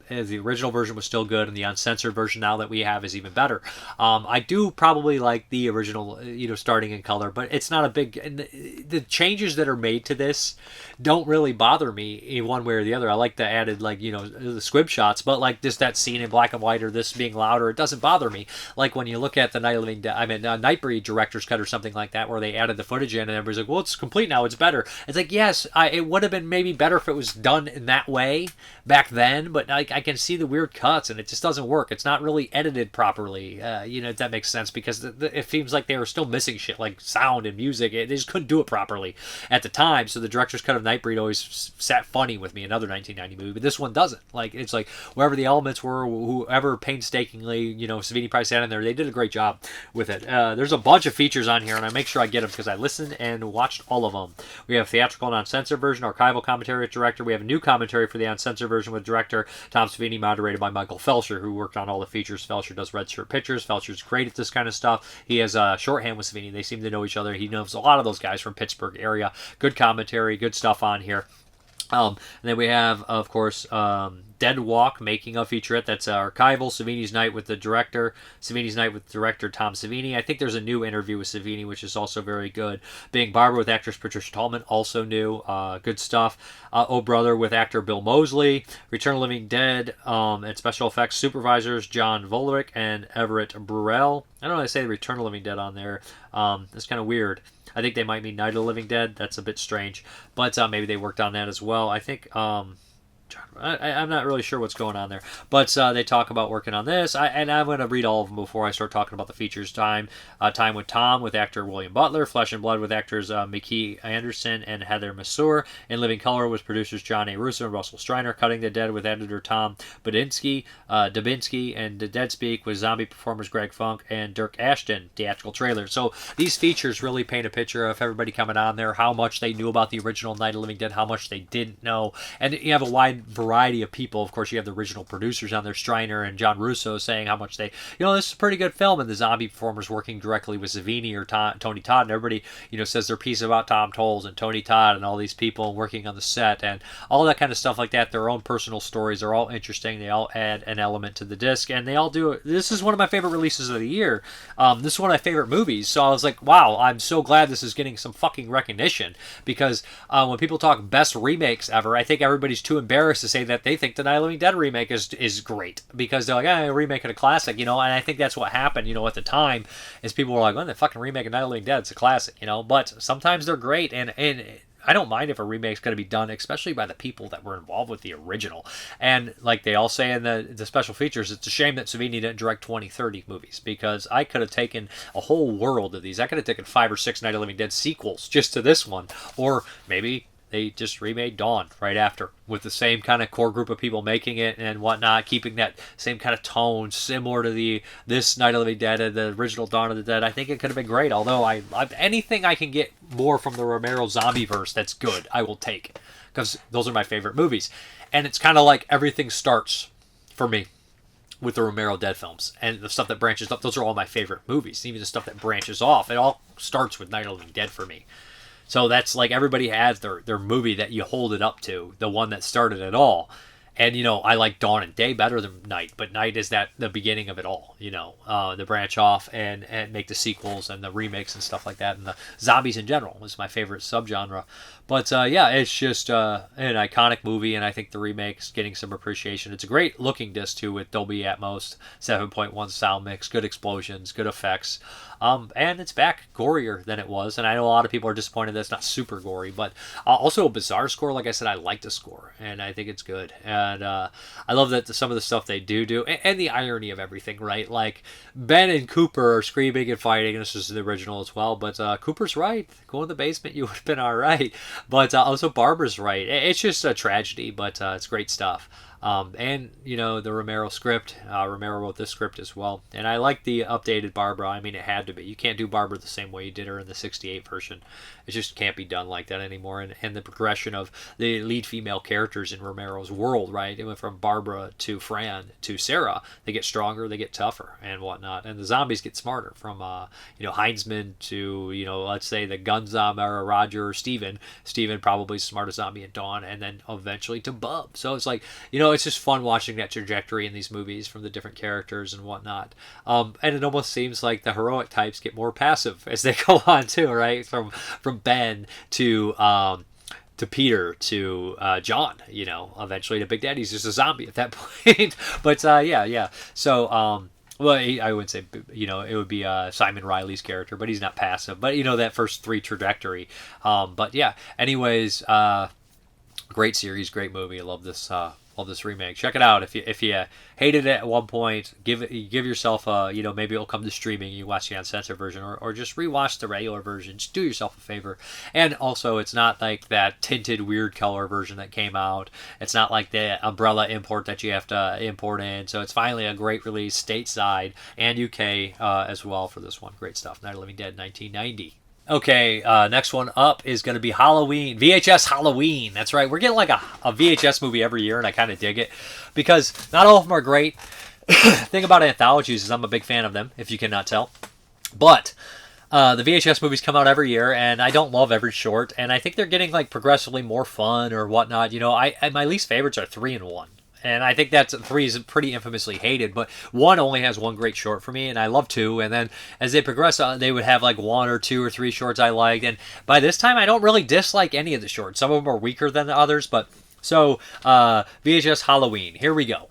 The original version was still good, and the uncensored version now that we have is even better. I do probably like the original, starting in color, but it's not a big... And the changes that are made to this don't really bother me in one way or the other. I like the added, the squib shots, but like just that scene in black and white or this being louder, it doesn't bother me. Like when you look at the Nightbreed director's cut or something like that, where they added the footage in, and everybody's like, well, it's complete now, it's better. It's like, yes, it would have been maybe better if it was done in that way back then, but I can see the weird cuts, and it just doesn't work. It's not really edited properly, if that makes sense, because it seems like they were still missing shit like sound and music. They just couldn't do it properly at the time, so the director's cut of Nightbreed always sat funny with me, another 1990 movie, but this one doesn't. Like, it's like wherever the elements were, whoever painstakingly, Savini probably sat in there, they did a great job with it. There's a bunch of features on here, and I make sure I get them because I listened and watched all of them. We have theatrical and uncensored version, archival commentary with director. We have a new commentary for the uncensored version with director Tom Savini, moderated by Michael Felcher, who worked on all the features. Felcher does Red Shirt Pictures. Felcher's great at this kind of stuff. He has shorthand with Savini. They seem to know each other. He knows a lot of those guys from Pittsburgh area. Good commentary, good stuff on here. And then we have, of course, Dead Walk, making a featurette. That's archival. Savini's Night with the director. Savini's Night with director Tom Savini. I think there's a new interview with Savini, which is also very good. Being Barbara with actress Patricia Tallman, also new. Good stuff. Oh Brother with actor Bill Moseley. Return of the Living Dead and special effects supervisors John Volerick and Everett Burrell. I don't know how to say Return of the Living Dead on there. That's kind of weird. I think they might mean Night of the Living Dead. That's a bit strange. But maybe they worked on that as well. I think... I'm not really sure what's going on there, but they talk about working on this, and I'm going to read all of them before I start talking about the features. Time with Tom with actor William Butler, Flesh and Blood with actors Mickey Anderson and Heather Masur, In Living Color with producers John A. Russo and Russell Streiner, Cutting the Dead with editor Tom Dubinsky, and The Dead Speak with zombie performers Greg Funk and Dirk Ashton, theatrical trailer. So these features really paint a picture of everybody coming on there, how much they knew about the original Night of the Living Dead, how much they didn't know, and you have a wide variety of people. Of course, you have the original producers on there, Streiner and John Russo, saying how much they, this is a pretty good film, and the zombie performers working directly with Savini or Tony Todd, and everybody, says their piece about Tom Tolles and Tony Todd and all these people working on the set and all that kind of stuff like that. Their own personal stories are all interesting. They all add an element to the disc, and they all do it. This is one of my favorite releases of the year. This is one of my favorite movies, so I was like, wow, I'm so glad this is getting some fucking recognition, because when people talk best remakes ever, I think everybody's too embarrassed to say that they think the Night of the Living Dead remake is great, because they're like, remaking a classic, and I think that's what happened, at the time, is people were like, the fucking remake of Night of the Living Dead, it's a classic, but sometimes they're great, and I don't mind if a remake's going to be done, especially by the people that were involved with the original. And like they all say in the special features, it's a shame that Savini didn't direct 20, 30 movies, because I could have taken a whole world of these. I could have taken 5 or 6 Night of the Living Dead sequels just to this one, or maybe they just remade Dawn right after with the same kind of core group of people making it and whatnot, keeping that same kind of tone similar to this Night of the Living Dead and the original Dawn of the Dead. I think it could have been great, although anything I can get more from the Romero Zombieverse that's good, I will take, because those are my favorite movies. And it's kind of like everything starts for me with the Romero Dead films, and the stuff that branches up, those are all my favorite movies. Even the stuff that branches off, it all starts with Night of the Living Dead for me. So that's like everybody has their movie that you hold it up to, the one that started it all. And I like Dawn and Day better than Night, but Night is the beginning of it all. The branch off and make the sequels and the remakes and stuff like that, and the zombies in general is my favorite subgenre. But yeah, it's just an iconic movie, and I think the remake's getting some appreciation. It's a great looking disc too, with Dolby Atmos, 7.1 sound mix, good explosions, good effects. And it's back gorier than it was, and I know a lot of people are disappointed that it's not super gory, but also a bizarre score. Like I said, I like the score, and I think it's good, and I love that some of the stuff they do, and the irony of everything, right? Like Ben and Cooper are screaming and fighting, and this is the original as well, but Cooper's right. Go in the basement, you would have been all right. But also Barbara's right. It's just a tragedy, but it's great stuff. And the Romero script. Romero wrote this script as well, and I like the updated Barbara. I mean, it had to be. You can't do Barbara the same way you did her in the '68 version. It just can't be done like that anymore. And the progression of the lead female characters in Romero's world, right? It went from Barbara to Fran to Sarah. They get stronger, they get tougher, and whatnot. And the zombies get smarter. From Heinzman to let's say the gun zombie or Roger or Steven. Steven probably the smartest zombie in Dawn, and then eventually to Bub. So it's like it's just fun watching that trajectory in these movies from the different characters and whatnot. And it almost seems like the heroic types get more passive as they go on too, right? From Ben to Peter to John, eventually to Big Daddy's just a zombie at that point. But yeah. So well, I would say, it would be Simon Riley's character, but he's not passive. But that first three trajectory. But yeah. Anyways, great series, great movie. I love this. Love this remake. Check it out. If you hated it at one point, give yourself a maybe it'll come to streaming. You watch the uncensored version, or just rewatch the regular version. Just do yourself a favor. And also, it's not like that tinted weird color version that came out. It's not like the Umbrella import that you have to import in. So it's finally a great release stateside and UK as well for this one. Great stuff. Night of the Living Dead, 1990. Okay, next one up is going to be Halloween. VHS Halloween. That's right. We're getting like a VHS movie every year, and I kind of dig it because not all of them are great. Thing about anthologies is I'm a big fan of them, if you cannot tell. But the VHS movies come out every year, and I don't love every short, and I think they're getting like progressively more fun or whatnot. My least favorites are 3 and 1. And I think that 3 is pretty infamously hated, but 1 only has one great short for me, and I love 2. And then as they progress, they would have like 1 or 2 or 3 shorts I liked. And by this time, I don't really dislike any of the shorts. Some of them are weaker than the others, but so VHS Halloween. Here we go.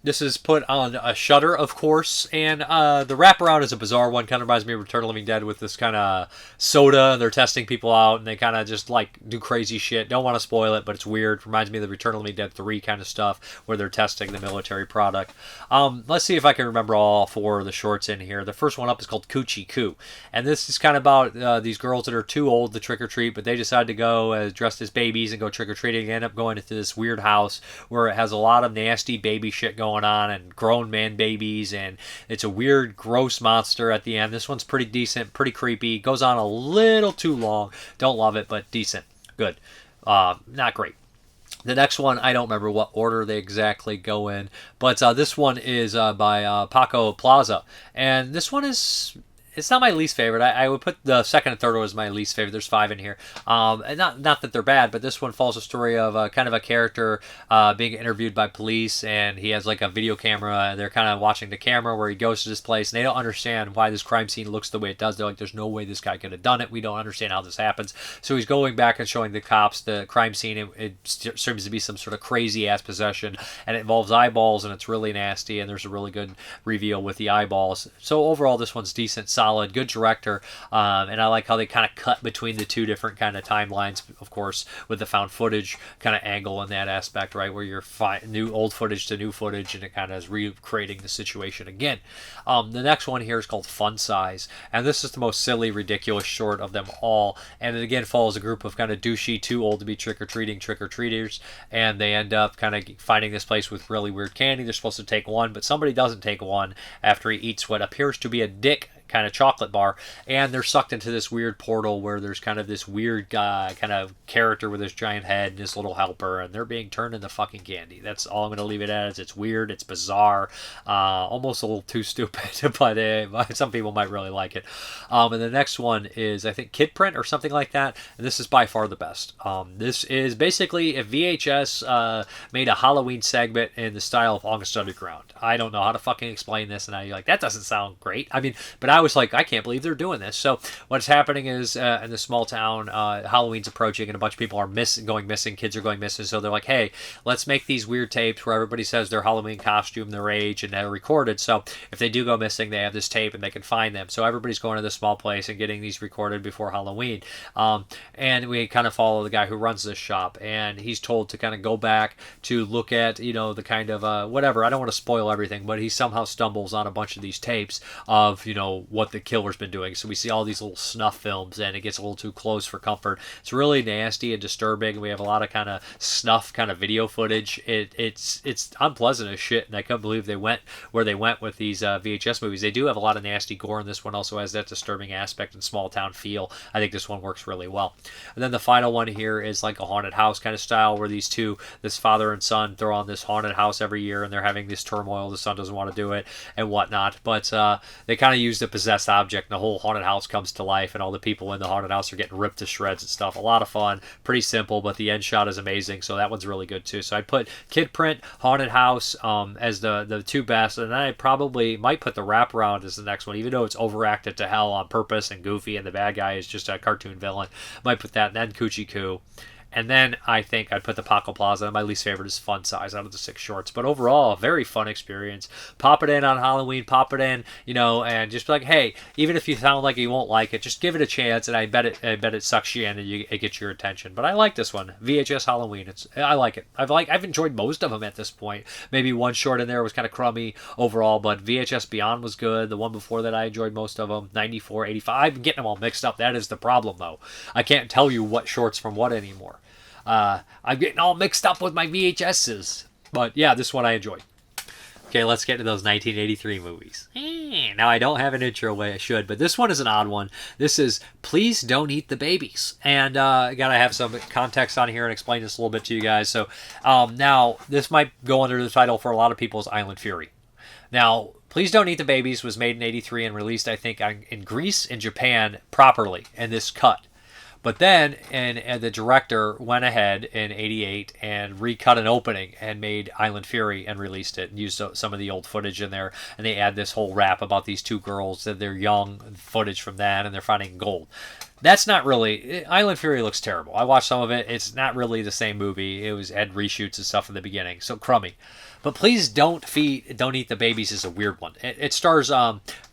This is put on a Shudder, of course, and the wraparound is a bizarre one. Kind of reminds me of Return of the Living Dead with this kind of soda. They're testing people out, and they kind of just like do crazy shit. Don't want to spoil it, but it's weird. Reminds me of the Return of the Living Dead 3 kind of stuff, where they're testing the military product. Let's see if I can remember all 4 of the shorts in here. The first one up is called Coochie Coo, and this is kind of about these girls that are too old to trick or treat, but they decide to go dressed as babies and go trick or treating. They end up going into this weird house where it has a lot of nasty baby shit going on and grown man babies, and it's a weird gross monster at the end. This one's pretty decent, pretty creepy, goes on a little too long. Don't love it, but decent, good. Not great. The next one, I don't remember what order they exactly go in, but this one is by Paco Plaza, and this one is it's not my least favorite. I would put the second and third one as my least favorite. There's 5 in here. And not that they're bad, but this one follows a story of kind of a character being interviewed by police, and he has like a video camera, and they're kind of watching the camera where he goes to this place, and they don't understand why this crime scene looks the way it does. They're like, there's no way this guy could have done it. We don't understand how this happens. So he's going back and showing the cops the crime scene. It seems to be some sort of crazy-ass possession, and it involves eyeballs, and it's really nasty, and there's a really good reveal with the eyeballs. So overall, this one's decent, solid, good director, and I like how they kind of cut between the two different kind of timelines, of course, with the found footage kind of angle in that aspect, right, where you're old footage to new footage, and it kind of is recreating the situation again. The next one here is called Fun Size, and this is the most silly, ridiculous short of them all, and it again follows a group of kind of douchey, too old to be trick-or-treating trick-or-treaters, and they end up kind of finding this place with really weird candy. They're supposed to take one, but somebody doesn't take one after he eats what appears to be a dick kind of chocolate bar, and they're sucked into this weird portal where there's kind of this weird guy, kind of character with this giant head and this little helper, and they're being turned into fucking candy. That's all I'm going to leave it as. It's weird, it's bizarre, almost a little too stupid, but some people might really like it. And the next one is, I think, Kid Print or something like that, and this is by far the best. This is basically if VHS made a Halloween segment in the style of August Underground. I don't know how to fucking explain this, and you're like, that doesn't sound great. I mean, but I was like, I can't believe they're doing this. So what's happening is in the small town, Halloween's approaching, and a bunch of people are going missing. Kids are going missing. So they're like, hey, let's make these weird tapes where everybody says their Halloween costume, their age, and they're recorded. So if they do go missing, they have this tape and they can find them. So everybody's going to this small place and getting these recorded before Halloween. And we kind of follow the guy who runs this shop, and he's told to kind of go back to look at, the kind of whatever. I don't want to spoil everything, but he somehow stumbles on a bunch of these tapes of what the killer's been doing. So we see all these little snuff films, and it gets a little too close for comfort. It's really nasty and disturbing. We have a lot of kind of snuff kind of video footage. It's unpleasant as shit, and I can't believe they went where they went with these VHS movies. They do have a lot of nasty gore, and this one also has that disturbing aspect and small town feel. I think this one works really well. And then the final one here is like a haunted house kind of style, where this father and son, throw on this haunted house every year, and they're having this turmoil. The son doesn't want to do it and whatnot, but they kind of use the possessed object, and the whole haunted house comes to life, and all the people in the haunted house are getting ripped to shreds and stuff. A lot of fun, pretty simple, but the end shot is amazing, so that one's really good too. So I'd put Kid Print, Haunted House as the two best, and then I probably might put the wraparound as the next one, even though it's overacted to hell on purpose and goofy, and the bad guy is just a cartoon villain. Might put that, and then Coochie Coo. And then I think I'd put the Paco Plaza. My least favorite is Fun Size out of the 6 shorts. But overall, a very fun experience. Pop it in on Halloween, pop it in, and just be like, hey, even if you sound like you won't like it, just give it a chance, and I bet it sucks you in and it gets your attention. But I like this one, VHS Halloween. I like it. I've enjoyed most of them at this point. Maybe one short in there was kind of crummy overall, but VHS Beyond was good. The one before that I enjoyed most of them, 94, 85. I'm getting them all mixed up. That is the problem, though. I can't tell you what short's from what anymore. I'm getting all mixed up with my VHSs. But yeah, this one I enjoyed. Okay, let's get to those 1983 movies. Now, I don't have an intro way I should, but this one is an odd one. This is Please Don't Eat the Babies. And I got to have some context on here and explain this a little bit to you guys. So now, this might go under the title for a lot of people as Island Fury. Now, Please Don't Eat the Babies was made in 83 and released, I think, in Greece and Japan properly in this cut. But then, and the director went ahead in 88 and recut an opening and made Island Fury and released it and used some of the old footage in there. And they add this whole rap about these two girls, that they're young, footage from that, and they're finding gold. That's not really... Island Fury looks terrible. I watched some of it. It's not really the same movie. It had reshoots and stuff in the beginning, so crummy. But Please Don't Eat the Babies is a weird one. It stars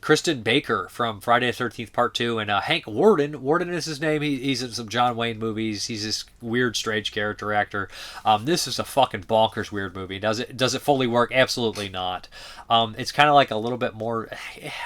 Kristen Baker from Friday the 13th Part 2 and Hank Worden. Worden is his name. He's in some John Wayne movies. He's this weird, strange character actor. This is a fucking bonkers weird movie. Does it fully work? Absolutely not. It's kind of like a little bit more...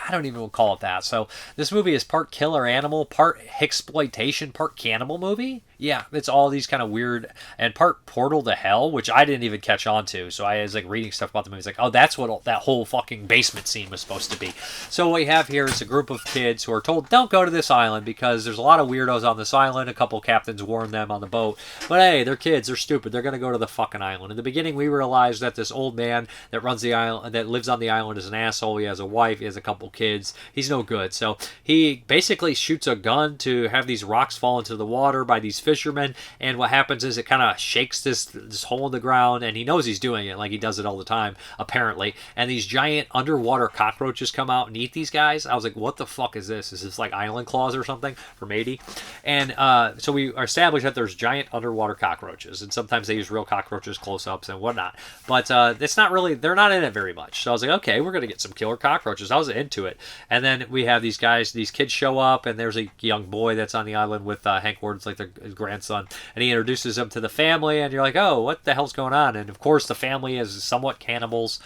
I don't even call it that. So this movie is part killer animal, part exploitation, part cannibal movie. Yeah, it's all these kind of weird, and part portal to hell, which I didn't even catch on to. So I was like reading stuff about the movie. It's like, oh, that's what that whole fucking basement scene was supposed to be. So what we have here is a group of kids who are told, don't go to this island because there's a lot of weirdos on this island. A couple captains warn them on the boat. But hey, they're kids. They're stupid. They're going to go to the fucking island. In the beginning, we realized that this old man that runs the island, that lives on the island, is an asshole. He has a wife. He has a couple kids. He's no good. So he basically shoots a gun to have these rocks fall into the water by these fishermen. And what happens is it kind of shakes this hole in the ground, and he knows he's doing it, like he does it all the time, apparently. And these giant underwater cockroaches come out and eat these guys. I was like, what the fuck is this? Is this like Island Claws or something from 80? And so we established that there's giant underwater cockroaches, and sometimes they use real cockroaches, close-ups, and whatnot. But it's not really, they're not in it very much. So I was like, okay, we're going to get some killer cockroaches. I was into it. And then we have these kids show up, and there's a young boy that's on the island with Hank Warden's like his grandson, and he introduces him to the family, and you're like, oh, what the hell's going on? And of course, the family is somewhat cannibals.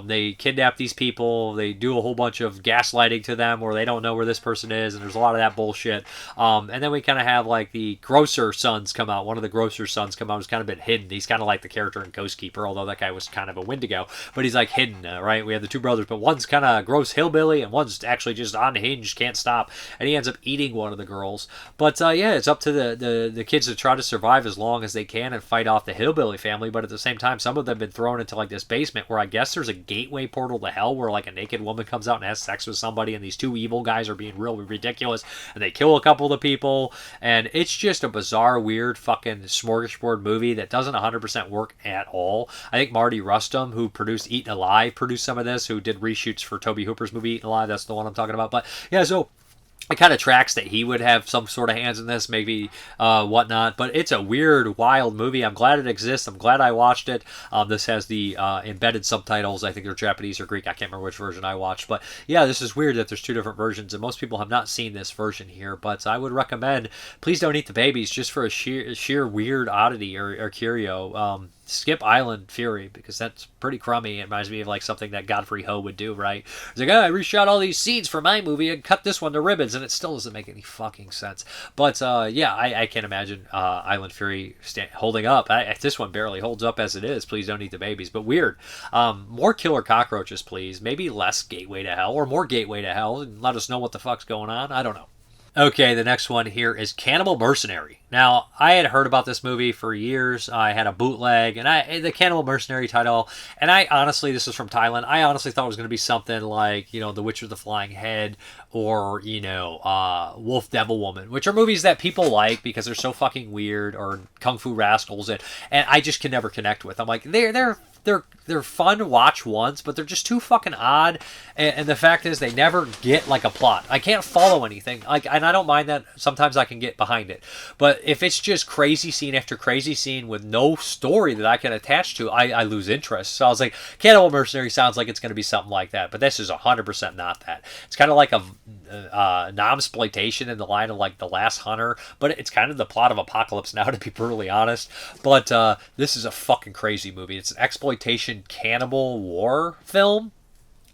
They kidnap these people. They do a whole bunch of gaslighting to them where they don't know where this person is, and there's a lot of that bullshit. And then we kind of have like the grocer sons come out. One of the grocer sons come out who's kind of been hidden. He's kind of like the character in Ghost Keeper, although that guy was kind of a Wendigo, but he's like hidden, right? We have the two brothers, but one's kind of gross hillbilly, and one's actually just unhinged, can't stop, and he ends up eating one of the girls. But yeah, it's up to the kids to try to survive as long as they can and fight off the hillbilly family. But at the same time, some of them have been thrown into like this basement where I guess there's a gateway portal to hell where like a naked woman comes out and has sex with somebody, and these two evil guys are being real ridiculous, and they kill a couple of the people, and it's just a bizarre, weird fucking smorgasbord movie that doesn't 100% work at all. I think Marty Rustum, who produced Eaten Alive, produced some of this, who did reshoots for Tobe Hooper's movie Eaten Alive. That's the one I'm talking about. But yeah, so it kind of tracks that he would have some sort of hands in this, maybe whatnot. But it's a weird, wild movie. I'm glad it exists. I'm glad I watched it. This has the embedded subtitles. I think they're Japanese or Greek. I can't remember which version I watched. But yeah, this is weird that there's two different versions, and most people have not seen this version here. But I would recommend, please don't eat the babies, just for a sheer weird oddity or curio. Skip Island Fury, because that's pretty crummy. It reminds me of like something that Godfrey Ho would do, right? It's like, oh, I reshot all these scenes for my movie and cut this one to ribbons, and it still doesn't make any fucking sense. But yeah, I can't imagine Island Fury holding up. This one barely holds up as it is. Please don't eat the babies. But weird. More killer cockroaches, please. Maybe less Gateway to Hell, or more Gateway to Hell, and let us know what the fuck's going on. I don't know. Okay, the next one here is Cannibal Mercenary. Now, I had heard about this movie for years. I had a bootleg, and the Cannibal Mercenary title, and I honestly, this is from Thailand, I honestly thought it was going to be something like, you know, The Witch with the Flying Head, or, you know, Wolf Devil Woman, which are movies that people like because they're so fucking weird, or Kung Fu Rascals, and I just can never connect with. I'm like, they're fun to watch once, but they're just too fucking odd. And the fact is, they never get like a plot. I can't follow anything. Like, and I don't mind that. Sometimes I can get behind it. But if it's just crazy scene after crazy scene with no story that I can attach to, I lose interest. So I was like, Cannibal Mercenary sounds like it's going to be something like that. But this is 100% not that. It's kind of like a non-exploitation in the line of like The Last Hunter, but it's kind of the plot of Apocalypse Now, to be brutally honest. But this is a fucking crazy movie. It's an exploitation cannibal war film,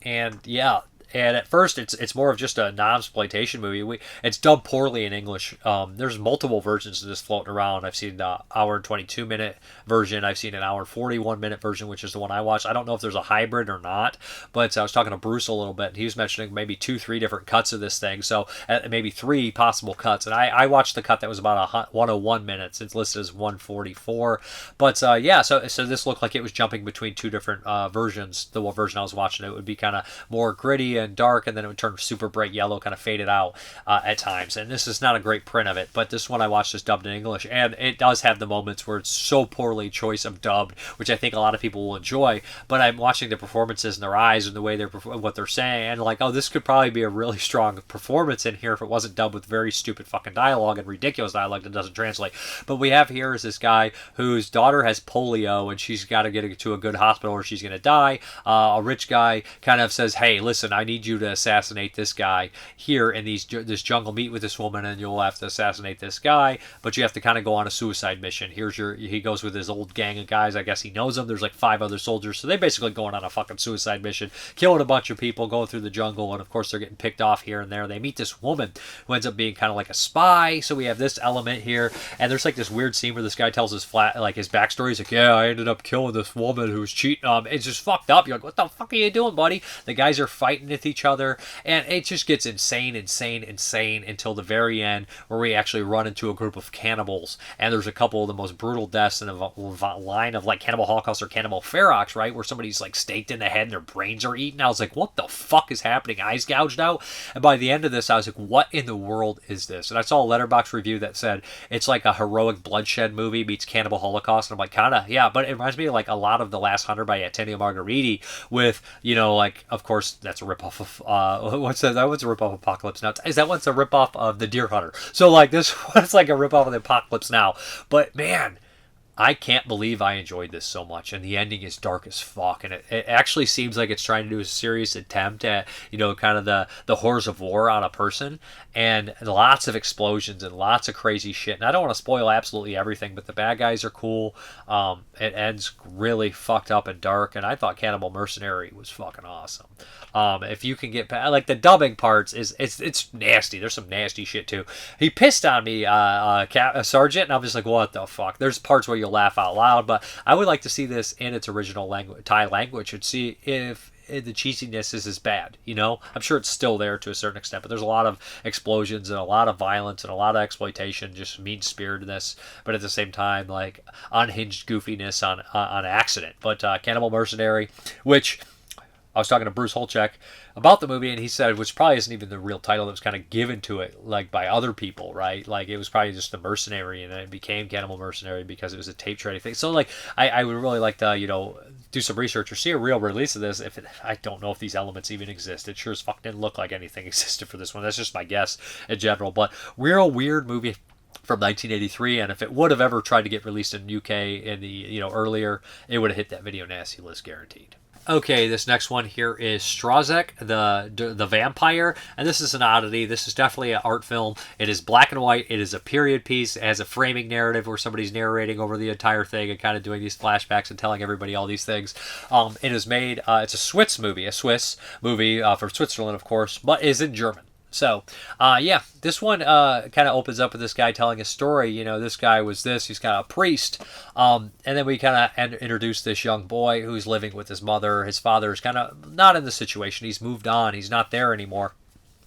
and yeah, and at first it's more of just a non-exploitation movie. It's dubbed poorly in English. There's multiple versions of this floating around. I've seen the hour and 22 minute version. I've seen an hour and 41 minute version, which is the one I watched. I don't know if there's a hybrid or not, but I was talking to Bruce a little bit, and he was mentioning maybe 2-3 different cuts of this thing, so maybe 3 possible cuts. And I watched the cut that was about 101 minutes. It's listed as 144. But yeah, so this looked like it was jumping between 2 different versions. The one version I was watching, it would be kind of more gritty and dark, and then it would turn super bright yellow, kind of faded out at times. And this is not a great print of it, but this one I watched is dubbed in English, and it does have the moments where it's so poorly choice of dubbed, which I think a lot of people will enjoy. But I'm watching the performances in their eyes and the way what they're saying, and like, oh, this could probably be a really strong performance in here if it wasn't dubbed with very stupid fucking dialogue and ridiculous dialogue that doesn't translate. But we have here is this guy whose daughter has polio, and she's got to get to a good hospital or she's going to die. A rich guy kind of says, hey, listen, I need you to assassinate this guy here in this jungle, meet with this woman, and you'll have to assassinate this guy, but you have to kind of go on a suicide mission. He goes with his old gang of guys. I guess he knows them. There's like 5 other soldiers, so they're basically going on a fucking suicide mission, killing a bunch of people, going through the jungle, and of course they're getting picked off here and there. They meet this woman who ends up being kind of like a spy, so we have this element here, and there's like this weird scene where this guy tells his backstory. He's like, yeah, I ended up killing this woman who was cheating on me. It's just fucked up. You're like, what the fuck are you doing, buddy? The guys are fighting with each other, and it just gets insane until the very end, where we actually run into a group of cannibals, and there's a couple of the most brutal deaths in a line of like Cannibal Holocaust or Cannibal Ferox, right, where somebody's like staked in the head and their brains are eaten. I was like, what the fuck is happening? Eyes gouged out. And by the end of this, I was like, what in the world is this? And I saw a Letterboxd review that said it's like a heroic bloodshed movie meets Cannibal Holocaust, and I'm like, kinda, yeah, but it reminds me of like a lot of The Last Hunter by Antonio Margheriti, with, you know, like, of course that's a ripoff of what's that one's a ripoff of Apocalypse Now. Is that one's a ripoff of The Deer Hunter? So like this one's like a ripoff of The Apocalypse Now. But man, I can't believe I enjoyed this so much, and the ending is dark as fuck, and it actually seems like it's trying to do a serious attempt at, kind of the horrors of war on a person, and lots of explosions and lots of crazy shit. And I don't want to spoil absolutely everything, but the bad guys are cool. It ends really fucked up and dark, and I thought Cannibal Mercenary was fucking awesome. If you can get past, like, the dubbing parts, it's nasty. There's some nasty shit too. He pissed on me, Sergeant, and I'm just like, what the fuck? There's parts where you'll laugh out loud, but I would like to see this in its original language, Thai language, and see if the cheesiness is as bad. I'm sure it's still there to a certain extent, but there's a lot of explosions and a lot of violence and a lot of exploitation, just mean spiritedness, but at the same time, like, unhinged goofiness on accident. But Cannibal Mercenary, which I was talking to Bruce Holchek about the movie, and he said, which probably isn't even the real title that was kind of given to it, like, by other people, right? Like, it was probably just The Mercenary, and then it became Cannibal Mercenary because it was a tape trading thing. So, like, I would really like to, do some research or see a real release of this. I don't know if these elements even exist. It sure as fuck didn't look like anything existed for this one. That's just my guess in general. But real weird movie from 1983, and if it would have ever tried to get released in UK in the earlier, it would have hit that video nasty list guaranteed. Okay, this next one here is Strasek, the Vampire, and this is an oddity. This is definitely an art film. It is black and white. It is a period piece. It has a framing narrative where somebody's narrating over the entire thing and kind of doing these flashbacks and telling everybody all these things. It is made, it's a Swiss movie from Switzerland, of course, but is in German. So, this one kind of opens up with this guy telling a story. This guy was this. He's kind of a priest. And then we kind of introduce this young boy who's living with his mother. His father is kind of not in the situation. He's moved on. He's not there anymore.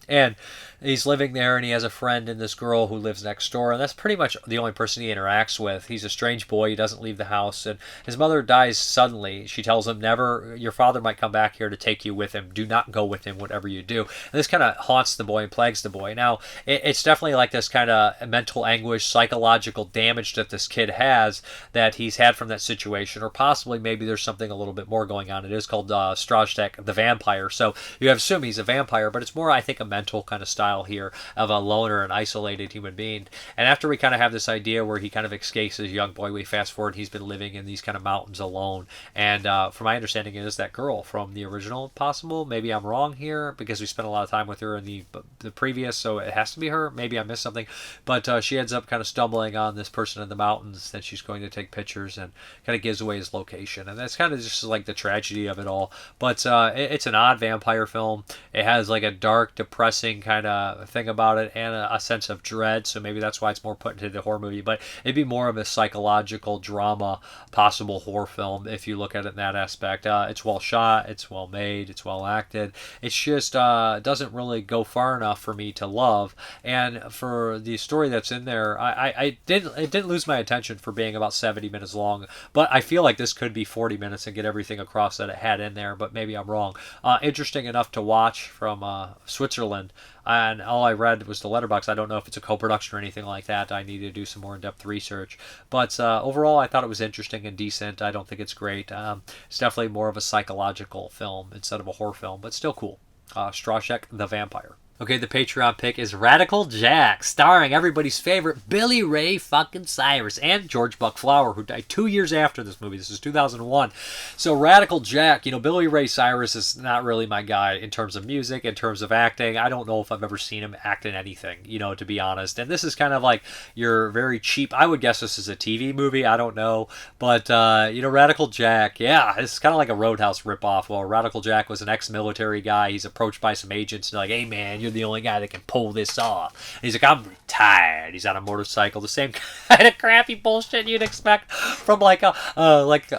And he's living there, and he has a friend in this girl who lives next door, and that's pretty much the only person he interacts with. He's a strange boy. He doesn't leave the house, and his mother dies suddenly. She tells him, never, your father might come back here to take you with him. Do not go with him, whatever you do. And this kind of haunts the boy and plagues the boy. Now, it's definitely like this kind of mental anguish, psychological damage that this kid has that he's had from that situation, or possibly maybe there's something a little bit more going on. It is called Strasek, the Vampire, so you have to assume he's a vampire, but it's more, I think, a mental kind of style here of a loner and isolated human being. And after we kind of have this idea where he kind of escapes as a young boy, we fast forward, he's been living in these kind of mountains alone. And from my understanding, it is that girl from the original, possible. Maybe I'm wrong here because we spent a lot of time with her in the previous, so it has to be her. Maybe I missed something. But she ends up kind of stumbling on this person in the mountains that she's going to take pictures, and kind of gives away his location. And that's kind of just like the tragedy of it all. But it's an odd vampire film. It has like a dark, depressing kind of thing about it, and a sense of dread, so maybe that's why it's more put into the horror movie, but it'd be more of a psychological drama, possible horror film if you look at it in that aspect. It's well shot, it's well made, it's well acted. It's just doesn't really go far enough for me to love, and for the story that's in there, it didn't lose my attention for being about 70 minutes long, but I feel like this could be 40 minutes and get everything across that it had in there, but maybe I'm wrong. Interesting enough to watch from Switzerland, and all I read was the letterbox. I don't know if it's a co-production or anything like that. I need to do some more in-depth research. But overall, I thought it was interesting and decent. I don't think it's great. It's definitely more of a psychological film instead of a horror film, but still cool. Strasek, the Vampire. Okay, the Patreon pick is Radical Jack, starring everybody's favorite Billy Ray fucking Cyrus and George Buck Flower, who died 2 years after this movie. This is 2001. So Radical Jack, Billy Ray Cyrus is not really my guy in terms of music, in terms of acting. I don't know if I've ever seen him act in anything, to be honest. And this is kind of like your very cheap, I would guess this is a TV movie, I don't know. But, Radical Jack, yeah, it's kind of like a Roadhouse ripoff. Well, Radical Jack was an ex-military guy. He's approached by some agents and they're like, hey man, you're the only guy that can pull this off. And he's like, I'm retired. He's on a motorcycle. The same kind of crappy bullshit you'd expect from like a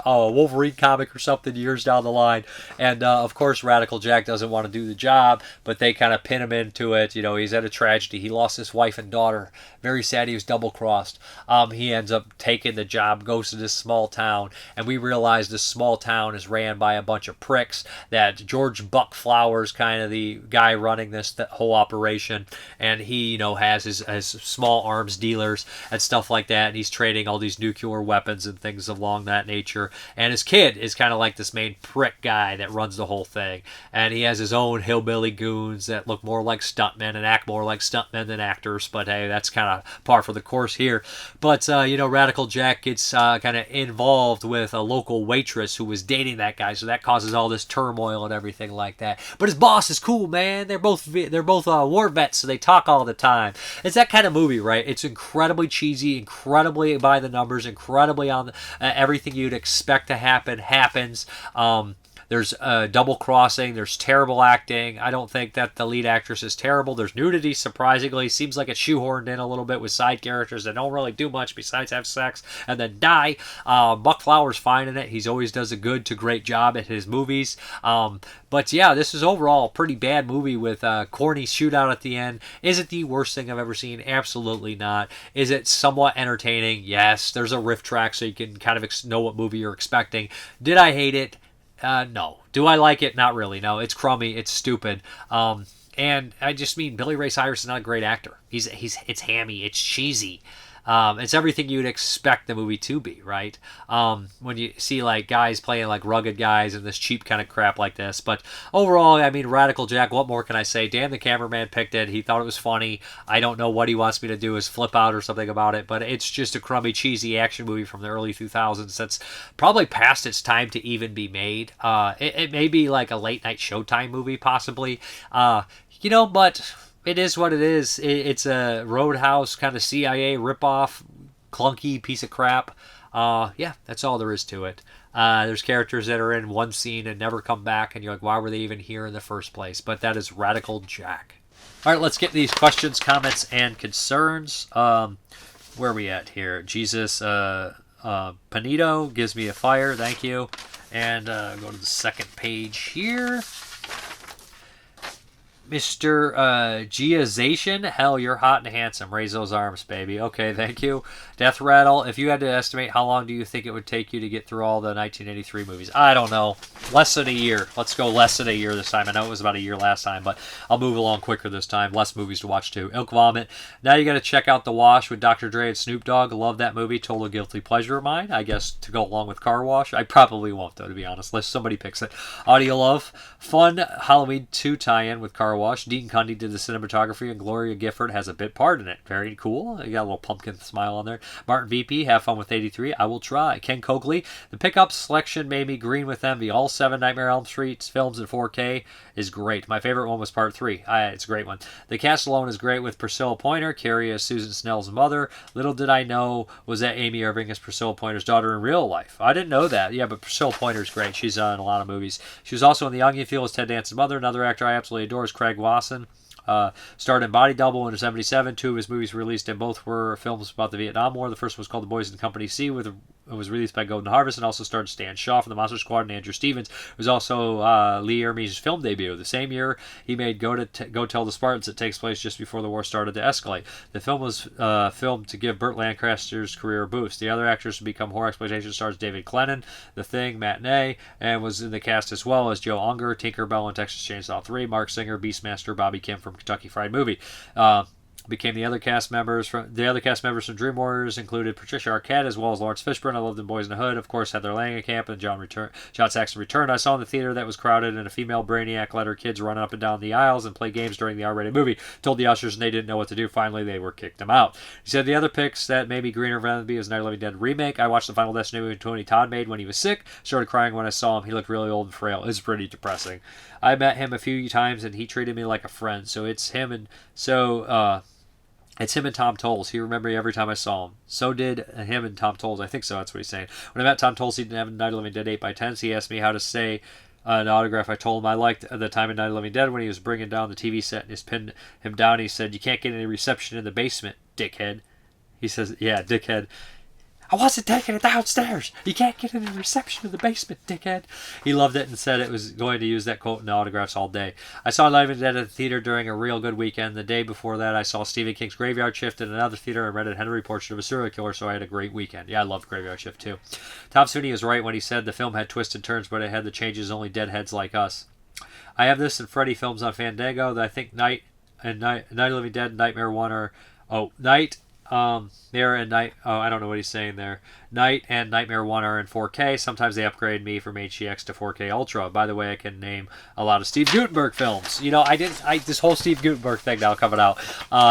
Wolverine comic or something years down the line. And of course, Radical Jack doesn't want to do the job, but they kind of pin him into it. He's at a tragedy. He lost his wife and daughter. Very sad. He was double-crossed. He ends up taking the job, goes to this small town, and we realize this small town is ran by a bunch of pricks, that George Buck Flowers, kind of the guy running this whole operation, and he, has his small arms dealers and stuff like that, and he's trading all these nuclear weapons and things along that nature. And his kid is kind of like this main prick guy that runs the whole thing, and he has his own hillbilly goons that look more like stuntmen and act more like stuntmen than actors. But hey, that's kind of par for the course here. But Radical Jack gets kind of involved with a local waitress who was dating that guy, so that causes all this turmoil and everything like that. But his boss is cool, man. They're both war vets, so they talk all the time. It's that kind of movie, right? It's incredibly cheesy, incredibly by the numbers, incredibly on everything you'd expect to happen happens. There's double crossing. There's terrible acting. I don't think that the lead actress is terrible. There's nudity, surprisingly. Seems like it's shoehorned in a little bit with side characters that don't really do much besides have sex and then die. Buck Flower's fine in it. He always does a good to great job at his movies. But yeah, this is overall a pretty bad movie with a corny shootout at the end. Is it the worst thing I've ever seen? Absolutely not. Is it somewhat entertaining? Yes. There's a riff track so you can kind of know what movie you're expecting. Did I hate it? No. Do I like it? Not really. No, it's crummy. It's stupid. And I just mean Billy Ray Cyrus is not a great actor. It's hammy. It's cheesy. It's everything you'd expect the movie to be, right? When you see like guys playing like rugged guys and this cheap kind of crap like this. But overall, I mean, Radical Jack, what more can I say? Dan the cameraman picked it. He thought it was funny. I don't know what he wants me to do is flip out or something about it, but it's just a crummy, cheesy action movie from the early 2000s that's probably past its time to even be made. It may be like a late night Showtime movie, possibly. But it is what it is. It's a Roadhouse kind of CIA ripoff, clunky piece of crap. Yeah, that's all there is to it. There's characters that are in one scene and never come back, and you're like, why were they even here in the first place? But that is Radical Jack. All right, let's get these questions, comments, and concerns. Where are we at here? Jesus Panito gives me a fire. Thank you. And go to the second page here. Mr. Giazation, hell, you're hot and handsome. Raise those arms, baby. Okay, thank you. Death Rattle, if you had to estimate, how long do you think it would take you to get through all the 1983 movies? I don't know. Less than a year. Let's go less than a year this time. I know it was about a year last time, but I'll move along quicker this time. Less movies to watch, too. Ilk Vomit, now you got to check out The Wash with Dr. Dre and Snoop Dogg. Love that movie. Total guilty pleasure of mine, I guess, to go along with Car Wash. I probably won't, though, to be honest, unless somebody picks it. Audio Love, fun Halloween 2 tie-in with Car Wash. Dean Cundy did the cinematography, and Gloria Gifford has a bit part in it. Very cool. You got a little pumpkin smile on there. Martin VP, have fun with 83. I will try. Ken Coakley, the pickup selection made me green with envy. All 7 Nightmare on Elm Street films in 4K is great. My favorite one was part 3. It's a great one. The cast alone is great with Priscilla Pointer, Carrie as Susan Snell's mother. Little did I know was that Amy Irving is Priscilla Pointer's daughter in real life. I didn't know that. Yeah, but Priscilla Pointer's great. She's in a lot of movies. She was also in The Onion Field as Ted Danson's mother. Another actor I absolutely adore is Craig Wasson. Starred in Body Double in 1977. 2 of his movies released, and both were films about the Vietnam War. The first was called The Boys in Company C, it was released by Golden Harvest, and also starred Stan Shaw from the Monster Squad and Andrew Stevens. It was also Lee Ermey's film debut. The same year, he made Go Tell the Spartans. It takes place just before the war started to escalate. The film was filmed to give Burt Lancaster's career a boost. The other actors to become horror exploitation stars David Glennon, The Thing, Matinee, and was in the cast as well as Joe Unger, Tinkerbell and Texas Chainsaw 3, Mark Singer, Beastmaster, Bobby Kim from Kentucky Fried Movie. Became the other cast members from Dream Warriors included Patricia Arquette as well as Lawrence Fishburne. I loved them Boys in the Hood, of course. Heather Langenkamp and John Saxon returned. I saw in the theater that was crowded, and a female brainiac let her kids run up and down the aisles and play games during the R-rated movie. Told the ushers and they didn't know what to do. Finally, they were kicked them out. He said the other picks that made me greener than me was Night of the Living Dead remake. I watched the Final Destination movie Tony Todd made when he was sick. Started crying when I saw him. He looked really old and frail. It's pretty depressing. I met him a few times and he treated me like a friend. So it's him and It's him and Tom Tolles. He remembered me every time I saw him. So did him and Tom Tolles. I think so. That's what he's saying. When I met Tom Tolles, he didn't have a Night of the Living Dead 8x10s. He asked me how to say an autograph. I told him I liked the time in Night of the Living Dead when he was bringing down the TV set and just pinned him down. He said, "You can't get any reception in the basement, dickhead." He says, "Yeah, dickhead. I wasn't taking it downstairs. You can't get any reception in the basement, dickhead." He loved it and said it was going to use that quote in the autographs all day. I saw Night of the Dead at the theater during a real good weekend. The day before that, I saw Stephen King's Graveyard Shift in another theater and read a Henry Portrait of a Serial Killer, so I had a great weekend. Yeah, I loved Graveyard Shift too. Tom Sweeney was right when he said the film had twists and turns, but it had the changes only deadheads like us. I have this and Freddy films on Fandango that I think and Night of the Living Dead, Nightmare 1 are... Oh, Night... There and Night. Oh, I don't know what he's saying there. Night and Nightmare 1 are in 4K. Sometimes they upgrade me from HDX to 4K Ultra. By the way, I can name a lot of Steve Guttenberg films. You know, this whole Steve Guttenberg thing now coming out.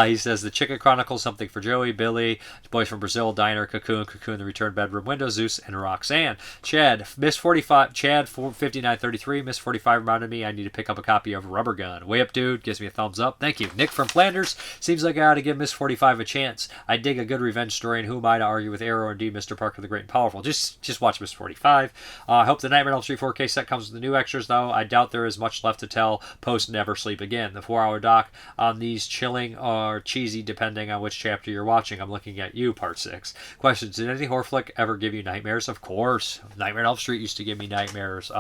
He says The Chicken Chronicles, Something for Joey, Billy, Boys from Brazil, Diner, Cocoon, The Return, Bedroom Window, Zeus, and Roxanne. Chad, Miss 45, Chad 5933, Miss 45 reminded me I need to pick up a copy of Rubber Gun. Way up, dude. Gives me a thumbs up. Thank you. Nick from Flanders. Seems like I ought to give Miss 45 a chance. I dig a good revenge story, and who am I to argue with Arrow? Indeed, Mr. Parker the Great and Powerful. Just watch Miss 45. I hope the Nightmare on Elm Street 4K set comes with the new extras, though. I doubt there is much left to tell post Never Sleep Again. The 4-hour doc on these chilling or cheesy depending on which chapter you're watching. I'm looking at you, part 6. Questions. Did any horror flick ever give you nightmares? Of course. Nightmare on Elm Street used to give me nightmares.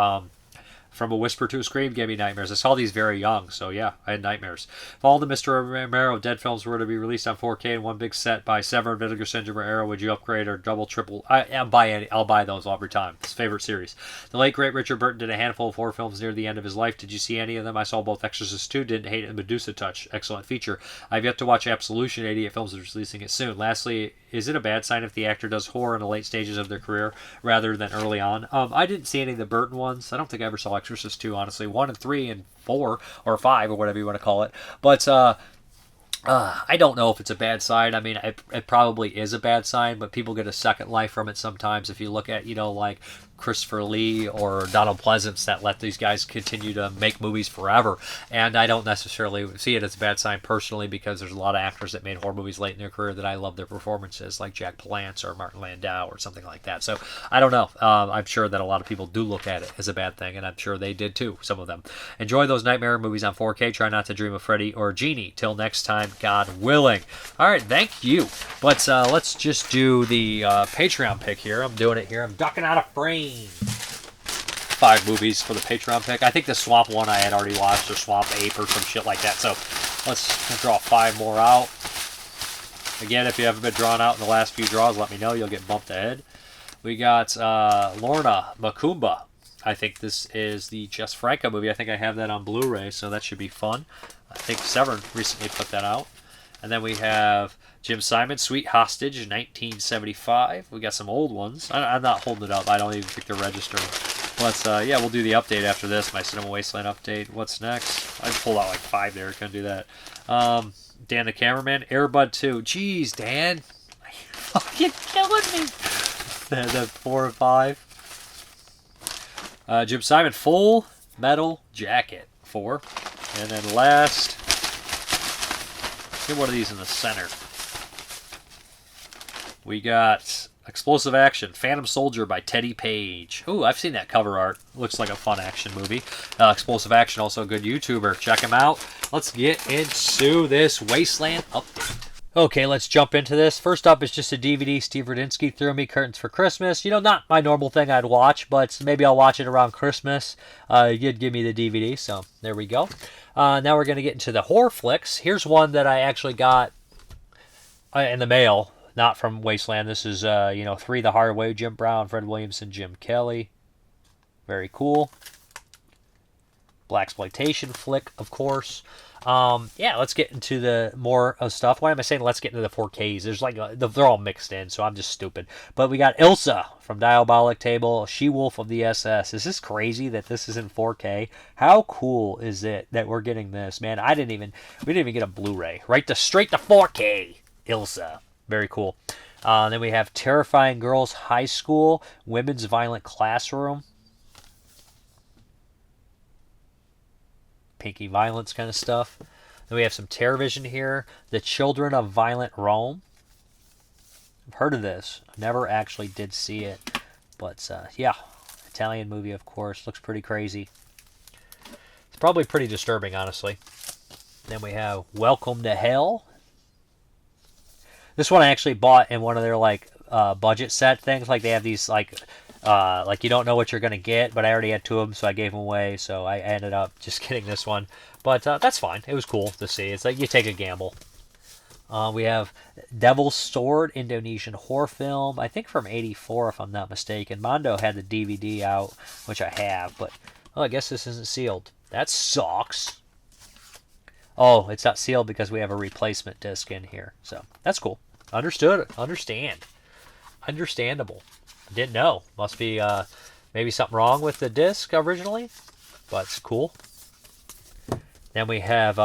From a Whisper to a Scream gave me nightmares. I saw these very young, so yeah, I had nightmares. If all the Mr. Romero Dead films were to be released on 4K in one big set by Severin, Vinegar Syndrome, or Arrow, would you upgrade or double, triple? I'll buy those every time. It's favorite series. The late, great Richard Burton did a handful of horror films near the end of his life. Did you see any of them? I saw both Exorcist 2, didn't hate it, and Medusa Touch. Excellent feature. I've yet to watch Absolution. 88 Films is releasing it soon. Lastly, is it a bad sign if the actor does horror in the late stages of their career rather than early on? I didn't see any of the Burton ones. I don't think I ever saw Exorcist 2, honestly. 1 and 3 and 4 or 5 or whatever you want to call it. But I don't know if it's a bad sign. I mean, it probably is a bad sign, but people get a second life from it sometimes. If you look at, like Christopher Lee or Donald Pleasance that let these guys continue to make movies forever. And I don't necessarily see it as a bad sign personally, because there's a lot of actors that made horror movies late in their career that I love their performances, like Jack Palance or Martin Landau or something like that. So I don't know. I'm sure that a lot of people do look at it as a bad thing, and I'm sure they did too, some of them. Enjoy those Nightmare movies on 4K. Try not to dream of Freddy or Jeannie. Till next time, God willing. All right, thank you. But let's just do the Patreon pick here. I'm doing it here. I'm ducking out of frame. 5 movies for the Patreon pick. I think the Swamp one I had already watched, or Swamp Ape or some shit like that. So let's draw 5 more out. Again, if you haven't been drawn out in the last few draws, let me know. You'll get bumped ahead. We got Lorna Macumba. I think this is the Jess Franco movie. I think I have that on Blu-ray, so that should be fun. I think Severn recently put that out. And then we have Jim Simon, Sweet Hostage, 1975. We got some old ones. I'm not holding it up. I don't even think they're registering. But, yeah, we'll do the update after this. My Cinema Wasteland update. What's next? I pulled out like 5 there. Couldn't do that. Dan the Cameraman, Airbud 2. Jeez, Dan. You're fucking killing me. The 4 and 5. Jim Simon, Full Metal Jacket, 4. And then last... Get one of these in the center. We got Explosive Action, Phantom Soldier by Teddy Page. Ooh, I've seen that cover art. Looks like a fun action movie. Explosive Action, also a good YouTuber. Check him out. Let's get into this Wasteland update. Okay, let's jump into this. First up is just a DVD Steve Rudinsky threw me, Curtains for Christmas. Not my normal thing I'd watch, but maybe I'll watch it around Christmas. He did give me the DVD, so there we go. Now we're going to get into the horror flicks. Here's one that I actually got in the mail, not from Wasteland. This is, 3 The Hardway, Jim Brown, Fred Williamson, Jim Kelly. Very cool. Blaxploitation flick, of course. Yeah, let's get into the more stuff. Why am I saying let's get into the 4Ks? There's they're all mixed in, so I'm just stupid. But we got Ilsa from Diabolic Table, She Wolf of the SS. Is this crazy that this is in 4K? How cool is it that we're getting this, man? We didn't even get a Blu-ray. Straight to 4K. Ilsa, very cool. Then we have Terrifying Girls High School, Women's Violent Classroom. Pinky violence kind of stuff. Then we have some TerrorVision here. The Children of Violent Rome. I've heard of this. Never actually did see it. But, yeah. Italian movie, of course. Looks pretty crazy. It's probably pretty disturbing, honestly. Then we have Welcome to Hell. This one I actually bought in one of their, budget set things. They have these, you don't know what you're going to get, but I already had 2 of them, so I gave them away, so I ended up just getting this one. But that's fine. It was cool to see. It's like you take a gamble. We have Devil's Sword, Indonesian horror film, I think from 84, if I'm not mistaken. Mondo had the DVD out, which I have, but I guess this isn't sealed. That sucks. Oh, it's not sealed because we have a replacement disc in here. So that's cool. Understood. Understandable. Didn't know. Must be maybe something wrong with the disc originally, but it's cool. Then we have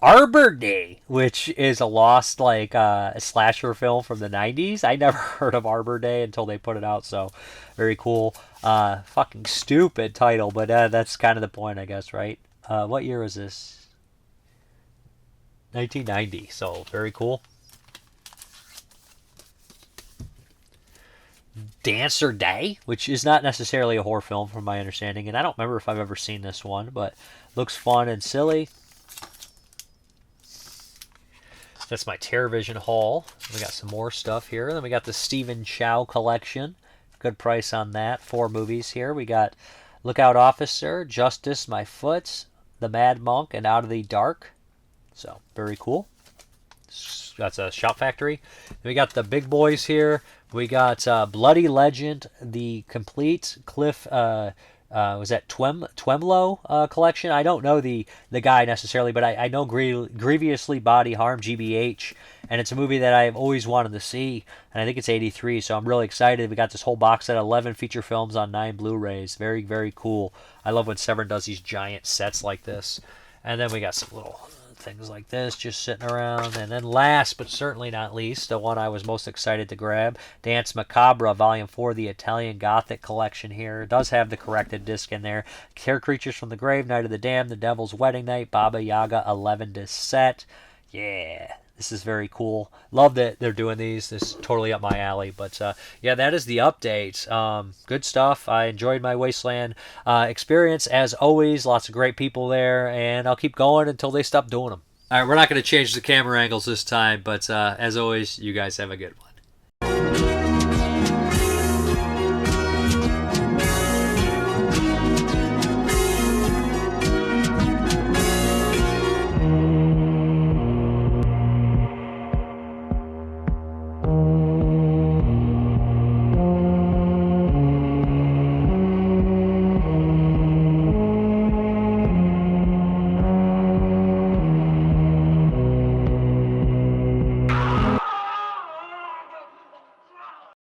Arbor Day, which is a lost a slasher film from the 90s. I never heard of Arbor Day until they put it out, so very cool. Fucking stupid title, but that's kind of the point, I guess, right? What year is this? 1990, so very cool. Dancer Day, which is not necessarily a horror film from my understanding, and I don't remember if I've ever seen this one, but looks fun and silly. That's my TerrorVision haul. We got some more stuff here. Then we got the Stephen Chow collection. Good price on that. 4 movies here. We got Lookout Officer, Justice, My Foot, The Mad Monk, and Out of the Dark. So, very cool. That's a Shout Factory. Then we got the big boys here. We got Bloody Legend, the complete Cliff, was that Twemlow collection? I don't know the guy necessarily, but I know Grievously Body Harm, GBH, and it's a movie that I've always wanted to see, and I think it's 83, so I'm really excited. We got this whole box set, 11 feature films on 9 Blu-rays. Very, very cool. I love when Severn does these giant sets like this. And then we got some little things like this just sitting around. And then last but certainly not least, the one I was most excited to grab, Dance Macabre Volume 4, the Italian Gothic collection here. It does have the corrected disc in there. Care Creatures from the Grave, Night of the Damned, The Devil's Wedding Night, Baba Yaga 11 disc set. Yeah, this is very cool. Love that they're doing these. This is totally up my alley. But yeah, that is the update. Good stuff. I enjoyed my Wasteland experience as always. Lots of great people there, and I'll keep going until they stop doing them. All right, we're not going to change the camera angles this time, but as always, you guys have a good one.